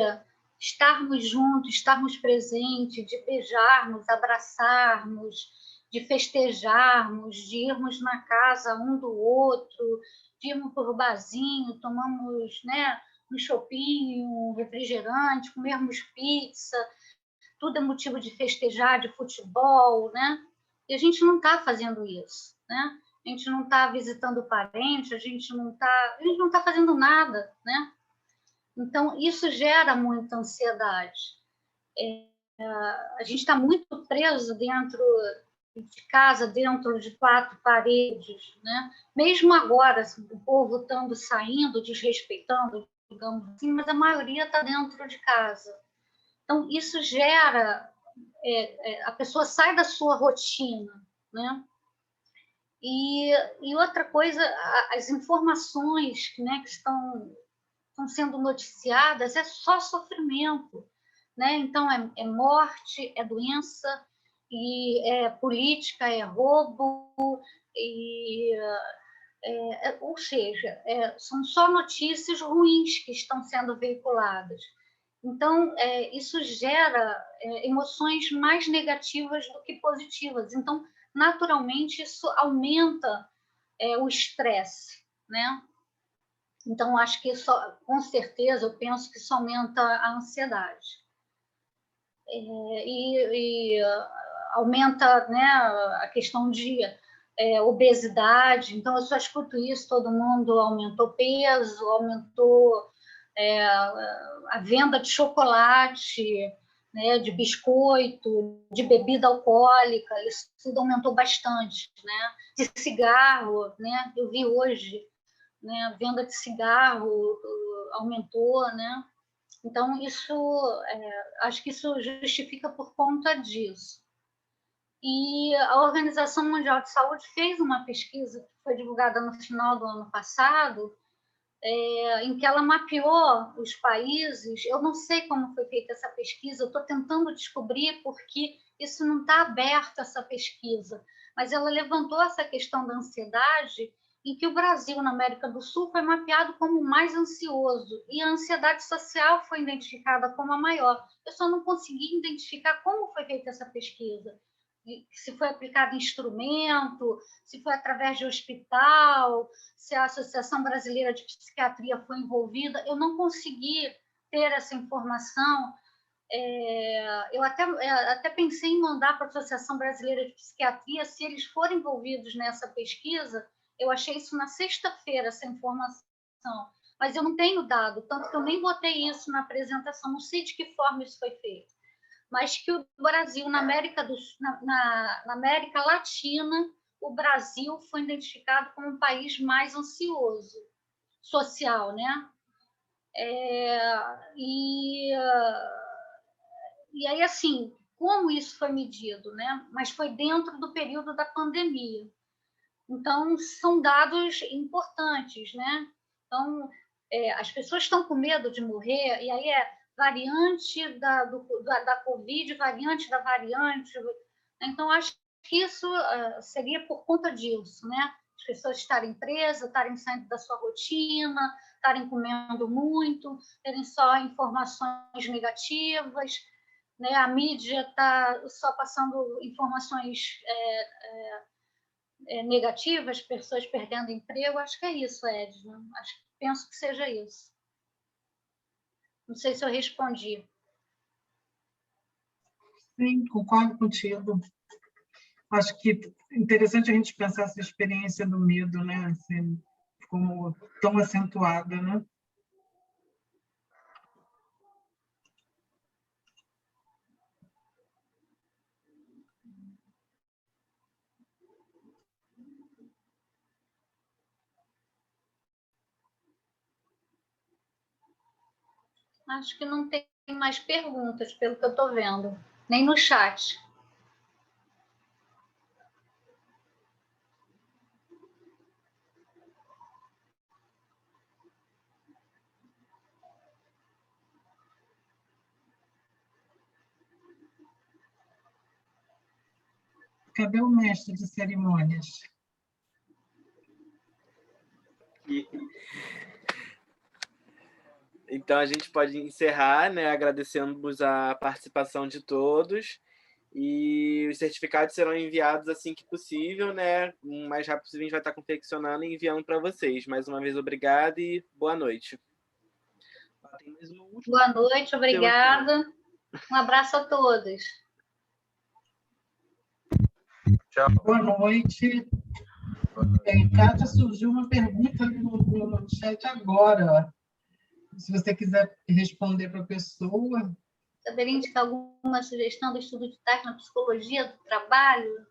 estarmos juntos, estarmos presentes, de beijarmos, abraçarmos, de festejarmos, de irmos na casa um do outro, de irmos para o barzinho, tomamos, né, um chopinho, um refrigerante, comermos pizza, tudo é motivo de festejar, de futebol, né? E a gente não está fazendo isso, né? A gente não está visitando parente, a gente não está fazendo nada, né? Então, isso gera muita ansiedade. A gente está muito preso dentro de casa, dentro de quatro paredes, né? Mesmo agora, assim, o povo estando saindo, desrespeitando, digamos assim, mas a maioria está dentro de casa. Então, isso gera... a pessoa sai da sua rotina, né? E outra coisa, as informações, né, que estão sendo noticiadas, é só sofrimento, né? Então, é morte, é doença, e é política, é roubo, e, ou seja, são só notícias ruins que estão sendo veiculadas. Então, isso gera emoções mais negativas do que positivas. Então, naturalmente, isso aumenta o estresse, né? Então, acho que isso, com certeza, eu penso que isso aumenta a ansiedade. E aumenta, né, a questão de obesidade. Então, eu só escuto isso, todo mundo aumentou peso, aumentou a venda de chocolate, né, de biscoito, de bebida alcoólica, isso tudo aumentou bastante, né? De cigarro, né? Eu vi hoje, né, a venda de cigarro aumentou, né? Então, acho que isso justifica por conta disso. E a Organização Mundial de Saúde fez uma pesquisa que foi divulgada no final do ano passado, em que ela mapeou os países. Eu não sei como foi feita essa pesquisa, eu estou tentando descobrir porque isso não está aberto, essa pesquisa, mas ela levantou essa questão da ansiedade, em que o Brasil, na América do Sul, foi mapeado como o mais ansioso, e a ansiedade social foi identificada como a maior. Eu só não consegui identificar como foi feita essa pesquisa, se foi aplicado instrumento, se foi através de hospital, se a Associação Brasileira de Psiquiatria foi envolvida. Eu não consegui ter essa informação. Eu até pensei em mandar para a Associação Brasileira de Psiquiatria se eles forem envolvidos nessa pesquisa. Eu achei isso na sexta-feira, essa informação, mas eu não tenho dado, tanto que eu nem botei isso na apresentação, não sei de que forma isso foi feito, mas que o Brasil, na América Latina, o Brasil foi identificado como um país mais ansioso, social, né? E aí, assim, como isso foi medido, né? Mas foi dentro do período da pandemia. Então, são dados importantes, né? Então, as pessoas estão com medo de morrer, e aí variante da Covid, variante da variante. Então, acho que isso seria por conta disso, né? As pessoas estarem presas, estarem saindo da sua rotina, estarem comendo muito, terem só informações negativas, né? A mídia está só passando informações negativas, pessoas perdendo emprego. Acho que é isso, Edna. Penso que seja isso. Não sei se eu respondi. Sim, concordo contigo. Acho que é interessante a gente pensar essa experiência do medo, né? Assim, como tão acentuada, né? Acho que não tem mais perguntas, pelo que eu estou vendo, nem no chat. Cadê o mestre de cerimônias? Então a gente pode encerrar, né, agradecendo a participação de todos, e os certificados serão enviados assim que possível, né? O mais rápido possível a gente vai estar confeccionando e enviando para vocês. Mais uma vez, obrigado e boa noite. Tem mais uma última Boa noite, obrigada. Um abraço a todos. Tchau. Boa noite. Kátia, surgiu uma pergunta no chat agora. Se você quiser responder para a pessoa. Saberia indicar alguma sugestão do estudo de técnica na psicologia do trabalho?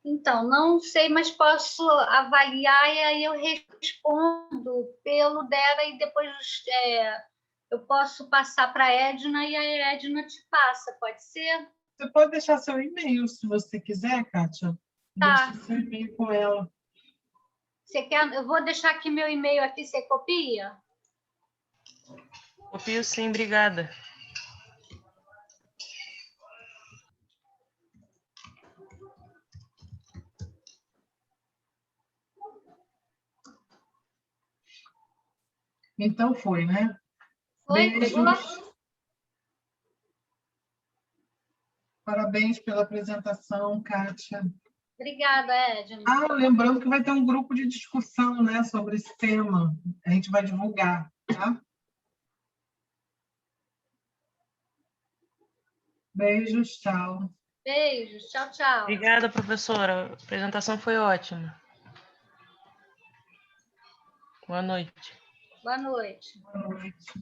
Então, não sei, mas posso avaliar e aí eu respondo pelo dela e depois eu posso passar para a Edna e a Edna te passa, pode ser? Você pode deixar seu e-mail, se você quiser, Kátia. Tá. Deixa seu e-mail com ela. Você quer? Eu vou deixar aqui meu e-mail aqui, você copia? Copio sim, obrigada. Então foi, né? Foi? Beijos. Pegou? Parabéns pela apresentação, Kátia. Obrigada, Edna. Lembrando que vai ter um grupo de discussão, né, sobre esse tema. A gente vai divulgar, tá? Beijos, tchau. Beijos, tchau, tchau. Obrigada, professora. A apresentação foi ótima. Boa noite. Boa noite. Boa noite.